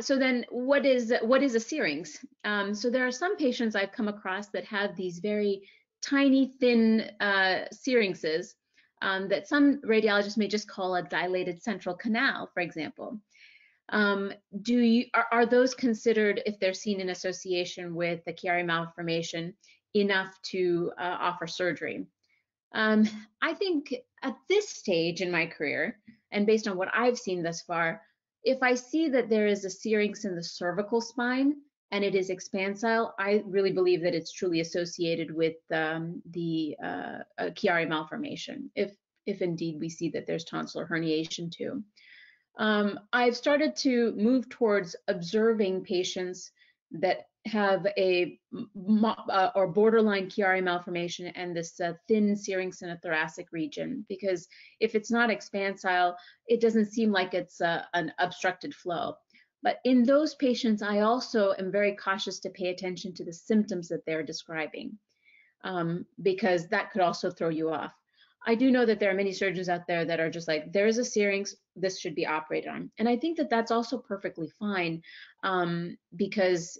B: so then what is a Syrinx? So there are some patients I've come across that have these very tiny, thin Syrinxes that some radiologists may just call a dilated central canal, for example. Are those considered, if they're seen in association with the Chiari malformation, enough to offer surgery? I think at this stage in my career, and based on what I've seen thus far, if I see that there is a Syrinx in the cervical spine and it is expansile, I really believe that it's truly associated with the Chiari malformation, if indeed we see that there's tonsillar herniation too. I've started to move towards observing patients that have a or borderline Chiari malformation and this thin Syrinx in a thoracic region, because if it's not expansile, it doesn't seem like it's an obstructed flow. But in those patients, I also am very cautious to pay attention to the symptoms that they're describing, because that could also throw you off. I do know that there are many surgeons out there that are just like, there is a Syrinx, this should be operated on. And I think that that's also perfectly fine, because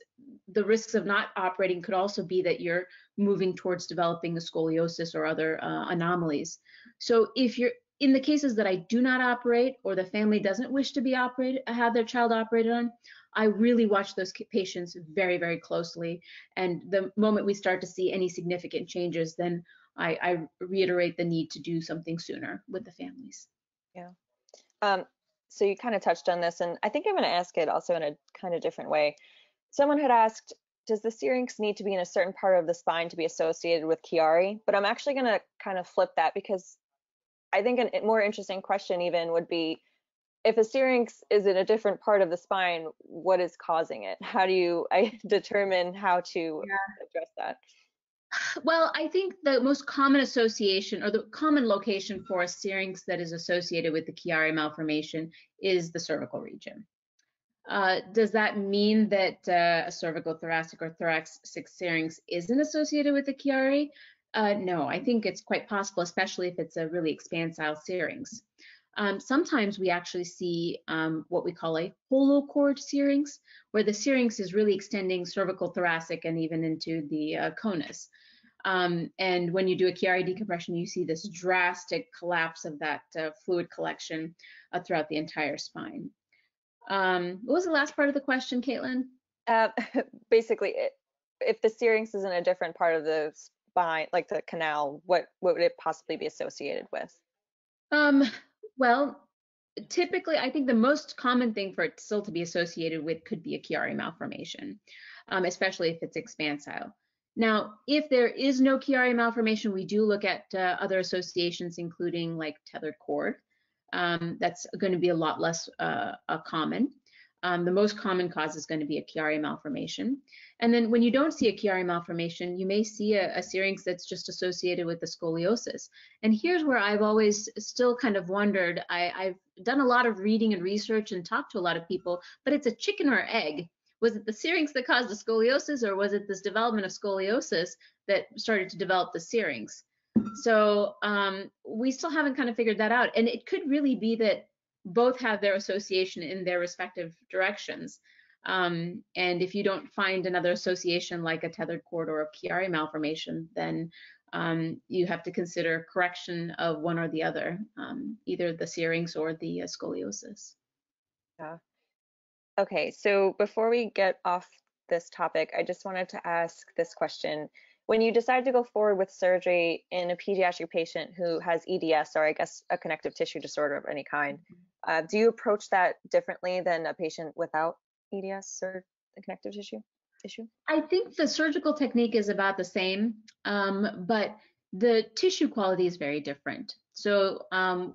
B: the risks of not operating could also be that you're moving towards developing a scoliosis or other anomalies. So if you're in the cases that I do not operate, or the family doesn't wish to be have their child operated on, I really watch those patients very, very closely. And the moment we start to see any significant changes, then I reiterate the need to do something sooner with the families.
A: Yeah. So you kind of touched on this, and I think I'm going to ask it also in a kind of different way. Someone had asked, does the Syrinx need to be in a certain part of the spine to be associated with Chiari? But I'm actually going to kind of flip that, because I think a more interesting question even would be, if a Syrinx is in a different part of the spine, what is causing it? How do I determine how to address that?
B: Well, I think the most common association, or the common location for a Syrinx that is associated with the Chiari malformation, is the cervical region. Does that mean that a cervical thoracic or thoracic Syrinx isn't associated with the Chiari? No, I think it's quite possible, especially if it's a really expansile Syrinx. Sometimes we actually see what we call a holochord Syrinx, where the Syrinx is really extending cervical thoracic and even into the conus. And when you do a Chiari decompression, you see this drastic collapse of that fluid collection throughout the entire spine. What was the last part of the question, Caitlin?
A: Basically, if the Syrinx is in a different part of the spine, like the canal, what would it possibly be associated with?
B: Well, typically, I think the most common thing for it still to be associated with could be a Chiari malformation, especially if it's expansile. Now, if there is no Chiari malformation, we do look at other associations, including like tethered cord. That's going to be a lot less common. The most common cause is going to be a Chiari malformation. And then when you don't see a Chiari malformation, you may see a Syrinx that's just associated with the scoliosis. And here's where I've always still kind of wondered. I've done a lot of reading and research and talked to a lot of people, but it's a chicken or egg. Was it the Syrinx that caused the scoliosis, or was it this development of scoliosis that started to develop the Syrinx? So we still haven't kind of figured that out. And it could really be that both have their association in their respective directions. And if you don't find another association like a tethered cord or a Chiari malformation, then you have to consider correction of one or the other, either the Syrinx or the scoliosis.
A: Yeah. Okay, so before we get off this topic, I just wanted to ask this question. When you decide to go forward with surgery in a pediatric patient who has EDS, or I guess a connective tissue disorder of any kind, do you approach that differently than a patient without EDS or the connective tissue issue?
B: I think the surgical technique is about the same, but the tissue quality is very different. So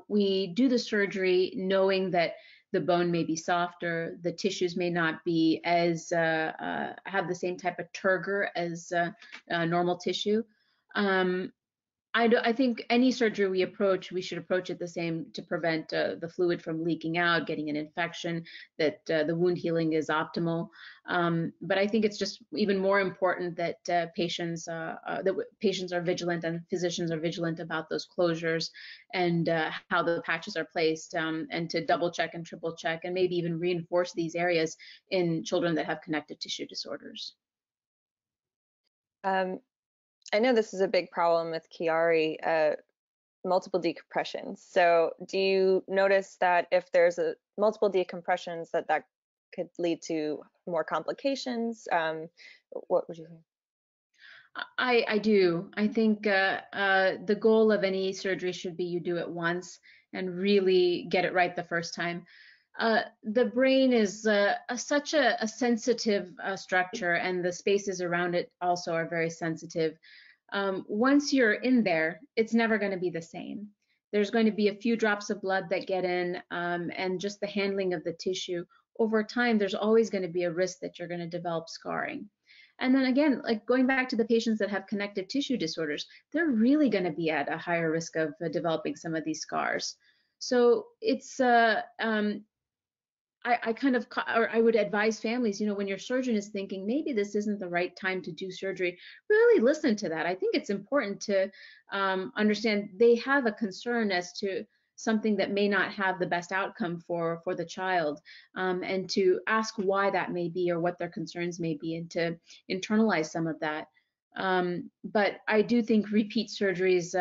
B: we do the surgery knowing that the bone may be softer, the tissues may not be as have the same type of turgor as normal tissue. I think any surgery we approach, we should approach it the same to prevent the fluid from leaking out, getting an infection, that the wound healing is optimal. But I think it's just even more important that patients are vigilant and physicians are vigilant about those closures and how the patches are placed, and to double check and triple check and maybe even reinforce these areas in children that have connective tissue disorders.
A: I know this is a big problem with Chiari, multiple decompressions. So do you notice that if there's multiple decompressions that could lead to more complications? What would you think?
B: I do. I think the goal of any surgery should be you do it once and really get it right the first time. The brain is such a sensitive structure, and the spaces around it also are very sensitive. Once you're in there, it's never going to be the same. There's going to be a few drops of blood that get in, and just the handling of the tissue. Over time, there's always going to be a risk that you're going to develop scarring. And then again, like going back to the patients that have connective tissue disorders, they're really going to be at a higher risk of developing some of these scars. So it's I would advise families, when your surgeon is thinking maybe this isn't the right time to do surgery, really listen to that. I think it's important to understand they have a concern as to something that may not have the best outcome for the child, and to ask why that may be or what their concerns may be, and to internalize some of that. But I do think repeat surgeries,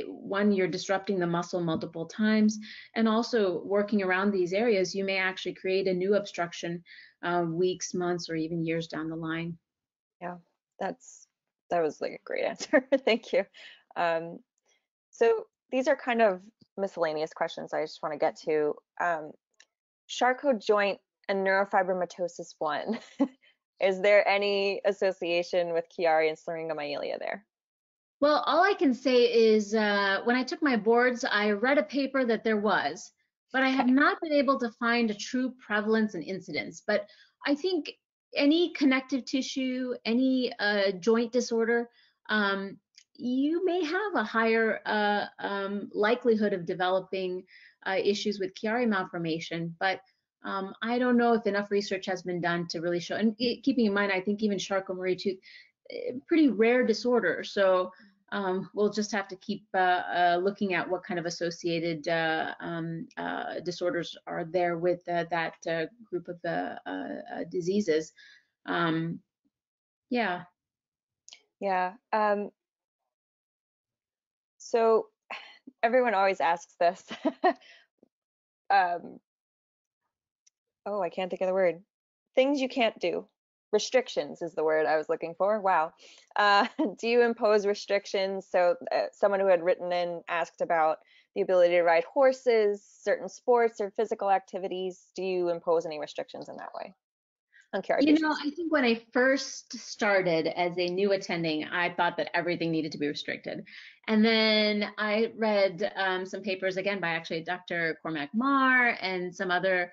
B: one, you're disrupting the muscle multiple times, and also working around these areas, you may actually create a new obstruction weeks, months, or even years down the line.
A: Yeah, that was like a great answer. Thank you. So these are kind of miscellaneous questions I just want to get to. Charcot joint and neurofibromatosis 1. Is there any association with Chiari and Syringomyelia there?
B: Well, all I can say is when I took my boards, I read a paper that there was, but I have not been able to find a true prevalence and incidence. But I think any connective tissue, any joint disorder, you may have a higher likelihood of developing issues with Chiari malformation, but I don't know if enough research has been done to really show. And keeping in mind, I think even Charcot-Marie tooth, pretty rare disorder. So we'll just have to keep looking at what kind of associated disorders are there with that group of diseases. Yeah.
A: Yeah. So everyone always asks this. Oh, I can't think of the word. Things you can't do. Restrictions is the word I was looking for. Wow. Do you impose restrictions? So someone who had written in asked about the ability to ride horses, certain sports or physical activities. Do you impose any restrictions in that way? on Chiari
B: You know,
A: patients?
B: I think when I first started as a new attending, I thought that everything needed to be restricted. And then I read some papers again by actually Dr. Cormac Marr and some other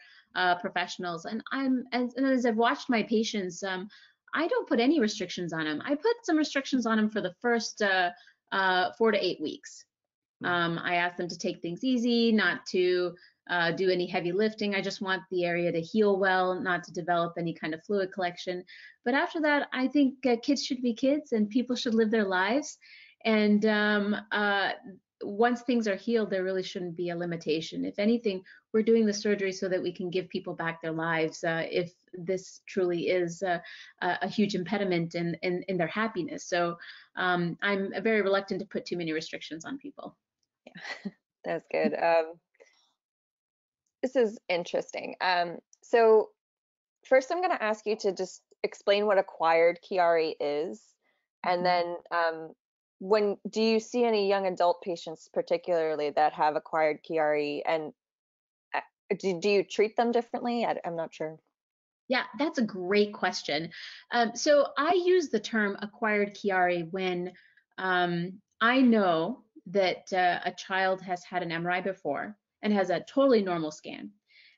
B: professionals. And as I've watched my patients, I don't put any restrictions on them. I put some restrictions on them for the first 4 to 8 weeks. I ask them to take things easy, not to do any heavy lifting. I just want the area to heal well, not to develop any kind of fluid collection. But after that, I think kids should be kids and people should live their lives. And once things are healed, there really shouldn't be a limitation. If anything, we're doing the surgery so that we can give people back their lives if this truly is a huge impediment in their happiness. So I'm very reluctant to put too many restrictions on people.
A: Yeah, that's good. This is interesting. So first I'm going to ask you to just explain what acquired Chiari is, and then when do you see any young adult patients particularly that have acquired Chiari, and do you treat them differently? I'm not sure.
B: Yeah, that's a great question. So I use the term acquired Chiari when I know that a child has had an MRI before and has a totally normal scan.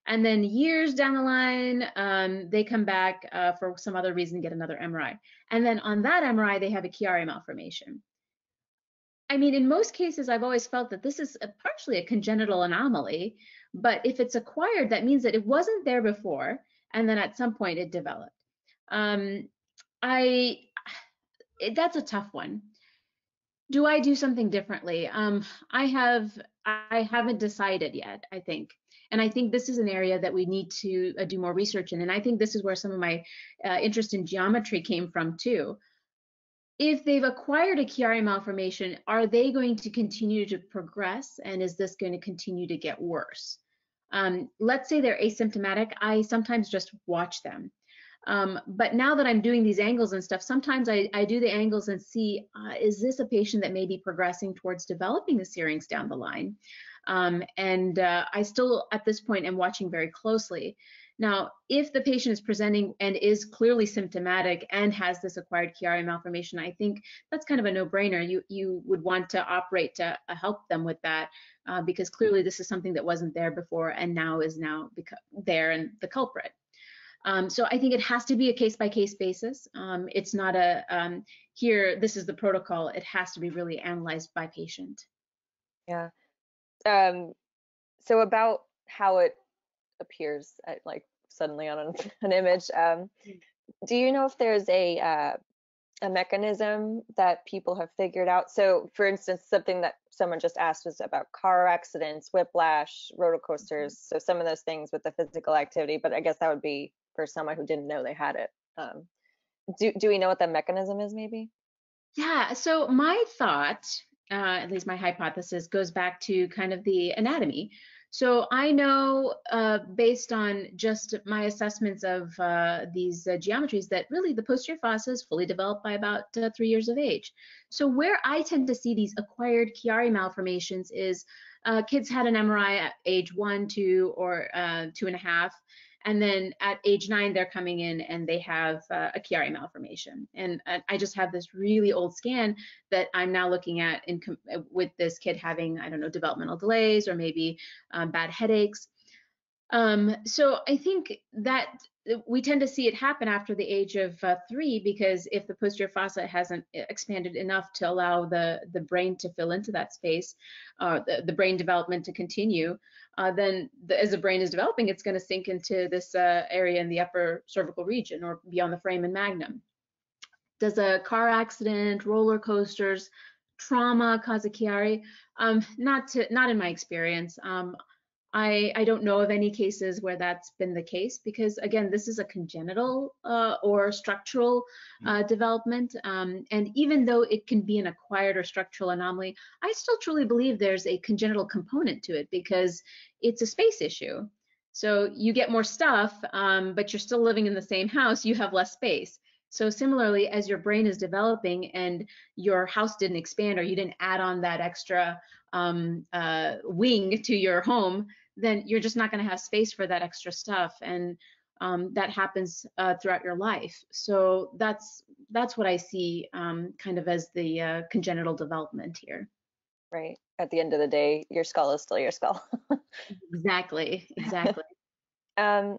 B: And then years down the line, they come back for some other reason, get another MRI. And then on that MRI, they have a Chiari malformation. I mean, in most cases, I've always felt that this is partially a congenital anomaly, but if it's acquired, that means that it wasn't there before, and then at some point it developed. Um, that's a tough one. Do I do something differently? I haven't decided yet, I think. And I think this is an area that we need to do more research in. And I think this is where some of my interest in geometry came from too. If they've acquired a Chiari malformation, are they going to continue to progress? And is this going to continue to get worse? Let's say they're asymptomatic. I sometimes just watch them. But now that I'm doing these angles and stuff, sometimes I do the angles and see, is this a patient that may be progressing towards developing the Syrinx down the line? I still, at this point, am watching very closely. Now, if the patient is presenting and is clearly symptomatic and has this acquired Chiari malformation, I think that's kind of a no-brainer. You would want to operate to help them with that because clearly this is something that wasn't there before and now is there and the culprit. So I think it has to be a case-by-case basis. It's not a here, this is the protocol. It has to be really analyzed by patient.
A: Yeah. So about how it appears like suddenly on an image, do you know if there's a mechanism that people have figured out? So for instance, something that someone just asked was about car accidents, whiplash, roller coasters, so some of those things with the physical activity, but I guess that would be for someone who didn't know they had it. Do we know what the mechanism is maybe?
B: Yeah, so my thought, at least my hypothesis, goes back to kind of the anatomy. So I know based on just my assessments of these geometries that really the posterior fossa is fully developed by about 3 years of age. So where I tend to see these acquired Chiari malformations is kids had an MRI at age 1, 2, or 2.5. And then at age 9, they're coming in and they have a Chiari malformation. And I just have this really old scan that I'm now looking at with this kid having, I don't know, developmental delays or maybe bad headaches. So I think that we tend to see it happen after the age of 3 because if the posterior fossa hasn't expanded enough to allow the brain to fill into that space, the brain development to continue, then as the brain is developing, it's going to sink into this area in the upper cervical region or beyond the foramen magnum. Does a car accident, roller coasters, trauma cause a Chiari? Not in my experience. I don't know of any cases where that's been the case because, again, this is a congenital or structural development. And even though it can be an acquired or structural anomaly, I still truly believe there's a congenital component to it because it's a space issue. So you get more stuff, but you're still living in the same house, you have less space. So similarly, as your brain is developing and your house didn't expand or you didn't add on that extra wing to your home, then you're just not going to have space for that extra stuff. And that happens throughout your life. So that's what I see kind of as the congenital development here.
A: Right. At the end of the day, your skull is still your skull.
B: Exactly, exactly.
A: Um,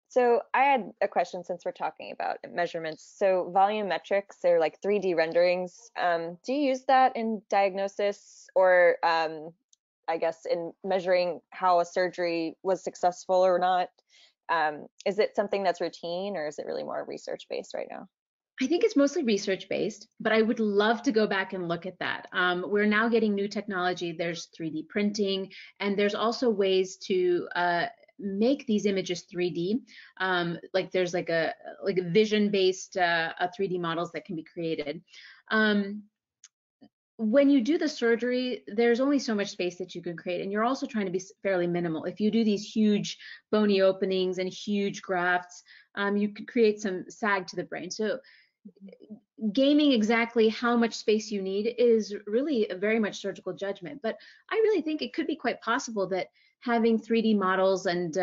A: so I had a question since we're talking about measurements. So volumetrics, they're like 3D renderings. Do you use that in diagnosis or I guess in measuring how a surgery was successful or not? Is it something that's routine or is it really more research based right now?
B: I think it's mostly research based, but I would love to go back and look at that. We're now getting new technology. There's 3D printing, and there's also ways to make these images 3D. Like there's like a vision based 3D models that can be created. When you do the surgery, there's only so much space that you can create, and you're also trying to be fairly minimal. If you do these huge bony openings and huge grafts, you could create some sag to the brain. So gaming exactly how much space you need is really a very much surgical judgment. But I really think it could be quite possible that having 3D models and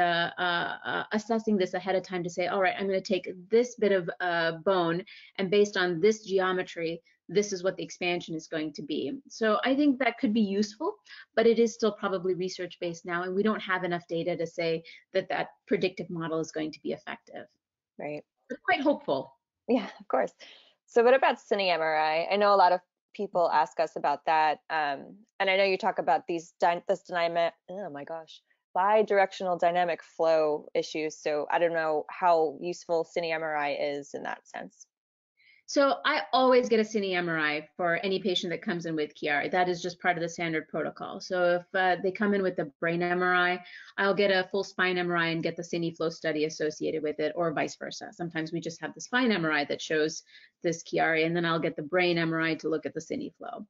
B: assessing this ahead of time to say, all right, I'm going to take this bit of bone, and based on this geometry, this is what the expansion is going to be. So I think that could be useful, but it is still probably research based now, and we don't have enough data to say that that predictive model is going to be effective.
A: Right.
B: But quite hopeful.
A: Yeah, of course. So what about cine MRI? I know a lot of people ask us about that. And I know you talk about this dynamic, oh my gosh, bidirectional dynamic flow issues. So I don't know how useful cine MRI is in that sense.
B: So I always get a cine MRI for any patient that comes in with Chiari. That is just part of the standard protocol. So if they come in with a brain MRI, I'll get a full spine MRI and get the cine flow study associated with it, or vice versa. Sometimes we just have the spine MRI that shows this Chiari, and then I'll get the brain MRI to look at the cine flow.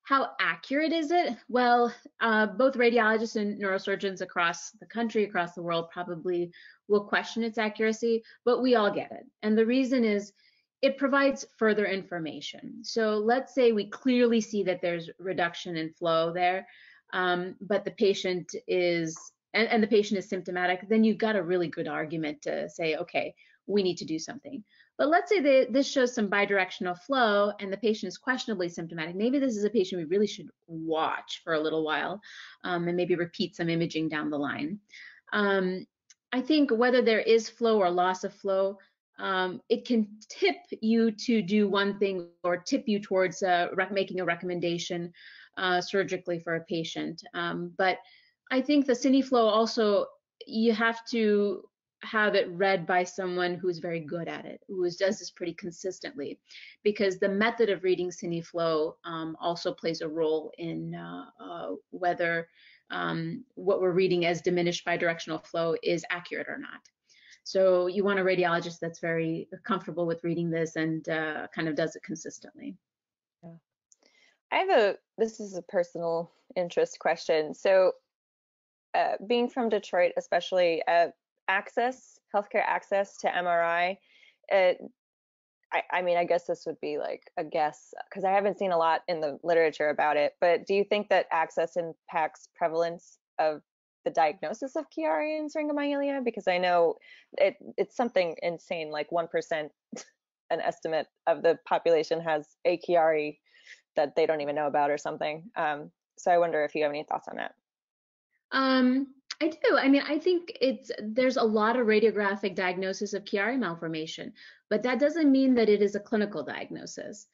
B: How accurate is it? Well, both radiologists and neurosurgeons across the country, across the world, probably will question its accuracy, but we all get it. And the reason is it provides further information. So let's say we clearly see that there's reduction in flow there, but the patient is, and the patient is symptomatic, then you've got a really good argument to say, okay, we need to do something. But let's say this shows some bidirectional flow and the patient is questionably symptomatic. Maybe this is a patient we really should watch for a little while and maybe repeat some imaging down the line. I think whether there is flow or loss of flow, it can tip you to do one thing or tip you towards making a recommendation surgically for a patient. But I think the cine flow also, you have to have it read by someone who's very good at it, who does this pretty consistently, because the method of reading cine flow also plays a role in whether what we're reading as diminished bidirectional flow is accurate or not. So you want a radiologist that's very comfortable with reading this and kind of does it consistently.
A: Yeah. This is a personal interest question. So being from Detroit, especially, healthcare access to MRI, I mean, I guess this would be like a guess because I haven't seen a lot in the literature about it, but do you think that access impacts prevalence of the diagnosis of Chiari and Syringomyelia? Because I know it's something insane, like 1%, an estimate of the population has a Chiari that they don't even know about or something. So I wonder if you have any thoughts on that.
B: I do. I mean, I think there's a lot of radiographic diagnosis of Chiari malformation, but that doesn't mean that it is a clinical diagnosis.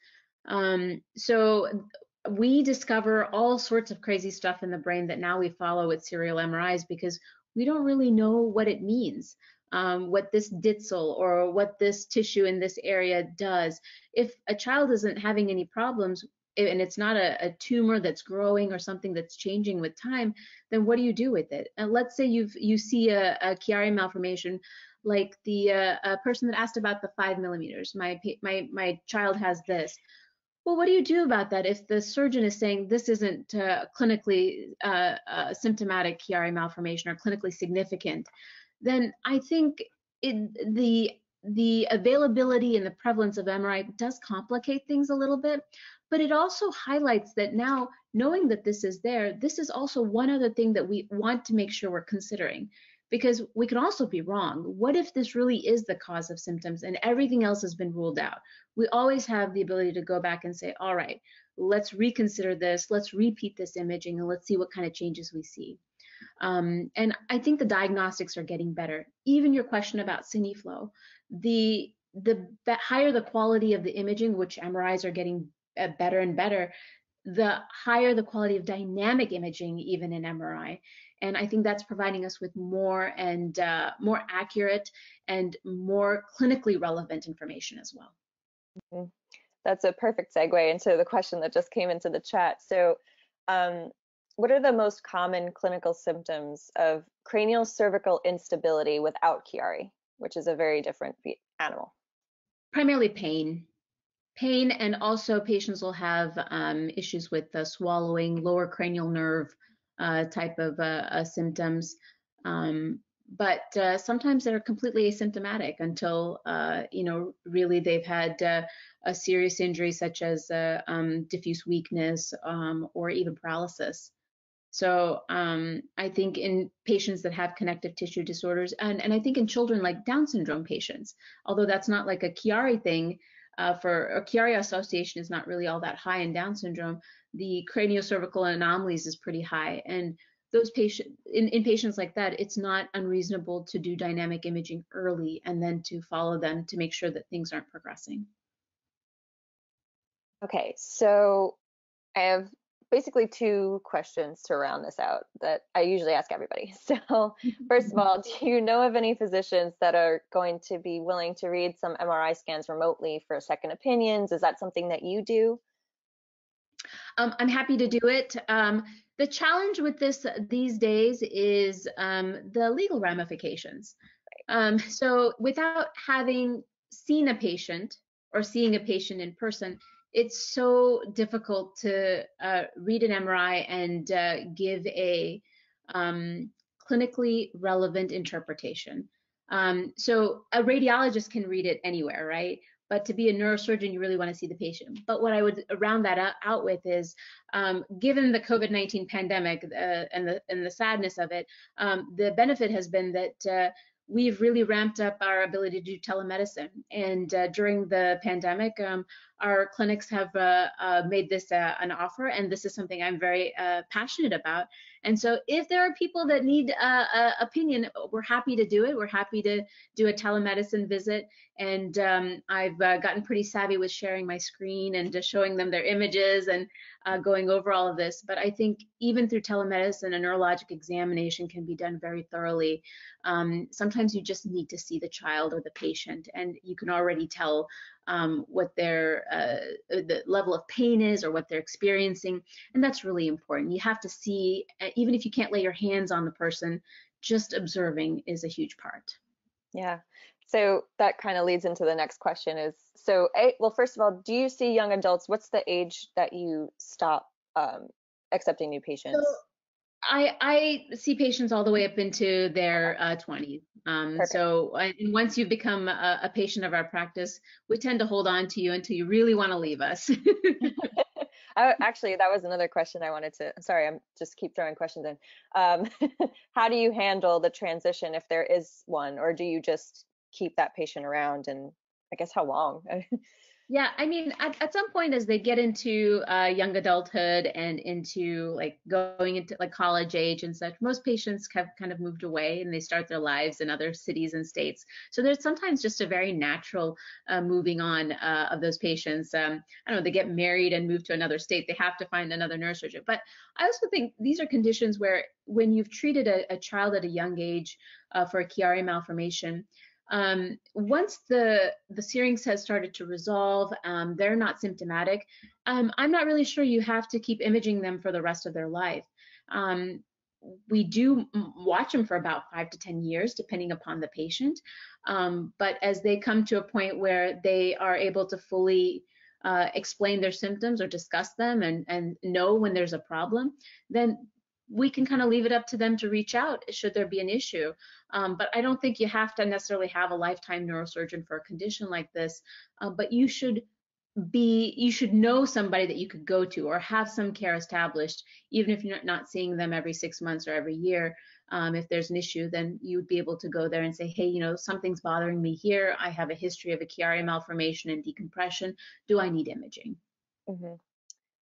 B: So we discover all sorts of crazy stuff in the brain that now we follow with serial MRIs because we don't really know what it means, what this Ditzel or what this tissue in this area does. If a child isn't having any problems, and it's not a tumor that's growing or something that's changing with time, then what do you do with it? And let's say you see a Chiari malformation, like the person that asked about the 5 millimeters. My child has this. Well, what do you do about that if the surgeon is saying this isn't clinically symptomatic Chiari malformation or clinically significant? Then I think the availability and the prevalence of MRI does complicate things a little bit, but it also highlights that now, knowing that this is there, this is also one other thing that we want to make sure we're considering. because we can also be wrong. What if this really is the cause of symptoms and everything else has been ruled out? We always have the ability to go back and say, all right, let's reconsider this, let's repeat this imaging, and let's see what kind of changes we see. And I think the diagnostics are getting better. Even your question about cine flow, the higher the quality of the imaging, which MRIs are getting better and better, the higher the quality of dynamic imaging, even in MRI. And I think that's providing us with more and more accurate and more clinically relevant information as well.
A: Mm-hmm. That's a perfect segue into the question that just came into the chat. So, what are the most common clinical symptoms of cranial cervical instability without Chiari, which is a very different animal?
B: Primarily pain. Pain, and also patients will have issues with swallowing, lower cranial nerve type of symptoms. But sometimes they're completely asymptomatic until, really they've had a serious injury such as diffuse weakness or even paralysis. So I think in patients that have connective tissue disorders, and I think in children like Down syndrome patients, although that's not like a Chiari thing, for a Chiari association is not really all that high in Down syndrome, the craniocervical anomalies is pretty high. And those patients, in patients like that, it's not unreasonable to do dynamic imaging early and then to follow them to make sure that things aren't progressing.
A: Okay, so I have basically two questions to round this out that I usually ask everybody. So first of all, do you know of any physicians that are going to be willing to read some MRI scans remotely for second opinions? Is that something that you do?
B: I'm happy to do it. The challenge with this these days is the legal ramifications. So without having seen a patient or seeing a patient in person, it's so difficult to read an MRI and give a clinically relevant interpretation. So a radiologist can read it anywhere, right? But to be a neurosurgeon, you really want to see the patient. But what I would round that out with is, given the COVID-19 pandemic and the sadness of it, the benefit has been that we've really ramped up our ability to do telemedicine. And during the pandemic, our clinics have made this an offer, and this is something I'm very passionate about. And so if there are people that need opinion, we're happy to do it. We're happy to do a telemedicine visit. And I've gotten pretty savvy with sharing my screen and just showing them their images and going over all of this. But I think even through telemedicine, a neurologic examination can be done very thoroughly. Sometimes you just need to see the child or the patient, and you can already tell what their the level of pain is or what they're experiencing, and that's really important. You have to see, even if you can't lay your hands on the person, just observing is a huge part.
A: Yeah. So that kind of leads into the next question is, so well, first of all, do you see young adults? What's the age that you stop accepting new patients?
B: So I see patients all the way up into their 20s. So once you become a patient of our practice, we tend to hold on to you until you really want to leave us.
A: Actually, that was another question I wanted to, sorry, I'm just keep throwing questions in. How do you handle the transition if there is one, or do you just keep that patient around, and I guess how long?
B: Yeah, I mean, at some point as they get into young adulthood and into like going into like college age and such, most patients have kind of moved away and they start their lives in other cities and states. So there's sometimes just a very natural moving on of those patients. I don't know, they get married and move to another state, they have to find another neurosurgeon. But I also think these are conditions where when you've treated a child at a young age for a Chiari malformation, once the Syrinx has started to resolve, they're not symptomatic, I'm not really sure you have to keep imaging them for the rest of their life. We do watch them for about 5 to 10 years, depending upon the patient. But as they come to a point where they are able to fully explain their symptoms or discuss them and know when there's a problem, then we can kind of leave it up to them to reach out should there be an issue. But I don't think you have to necessarily have a lifetime neurosurgeon for a condition like this, but you should you should know somebody that you could go to or have some care established, even if you're not seeing them every 6 months or every year. If there's an issue, then you would be able to go there and say, hey, something's bothering me here. I have a history of a Chiari malformation and decompression. Do I need imaging?
A: Hmm.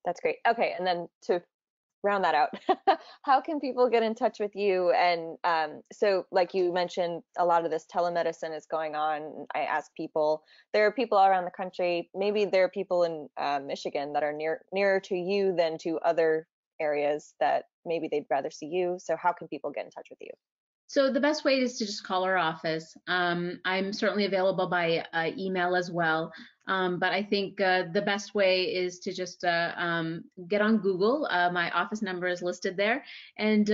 A: That's great. Okay, and then to round that out, how can people get in touch with you? And so, like you mentioned, a lot of this telemedicine is going on. I ask people, there are people all around the country, maybe there are people in Michigan that are nearer to you than to other areas that maybe they'd rather see you. So how can people get in touch with you?
B: So the best way is to just call our office. I'm certainly available by email as well. But I think the best way is to just get on Google. My office number is listed there. And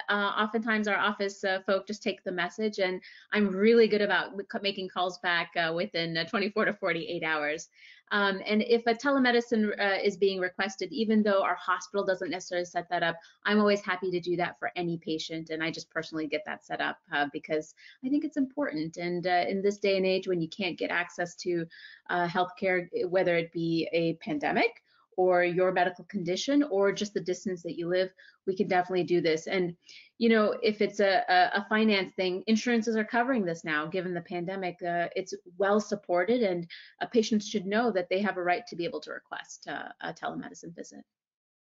B: oftentimes our office folk just take the message, and I'm really good about making calls back within 24 to 48 hours. And if a telemedicine is being requested, even though our hospital doesn't necessarily set that up, I'm always happy to do that for any patient. And I just personally get that set up because I think it's important. And in this day and age, when you can't get access to healthcare, whether it be a pandemic or your medical condition or just the distance that you live, we can definitely do this. And if it's a finance thing, insurances are covering this now. Given the pandemic, it's well supported, and patients should know that they have a right to be able to request a telemedicine visit.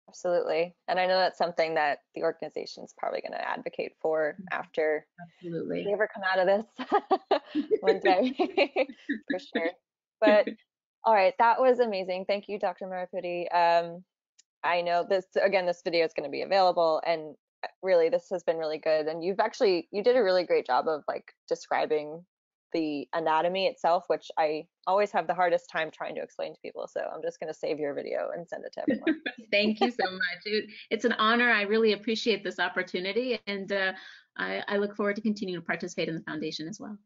A: Absolutely. And I know that's something that the organization is probably going to advocate for after we
B: Absolutely.
A: ever come out of this one day, for sure. But all right, that was amazing. Thank you, Dr. Marupudi. I know this video is going to be available, and really this has been really good. And you did a really great job of like describing the anatomy itself, which I always have the hardest time trying to explain to people. So I'm just going to save your video and send it to everyone.
B: Thank you so much. It's an honor. I really appreciate this opportunity, and I look forward to continuing to participate in the foundation as well.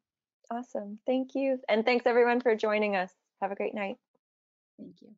A: Awesome. Thank you. And thanks everyone for joining us. Have a great night.
B: Thank you.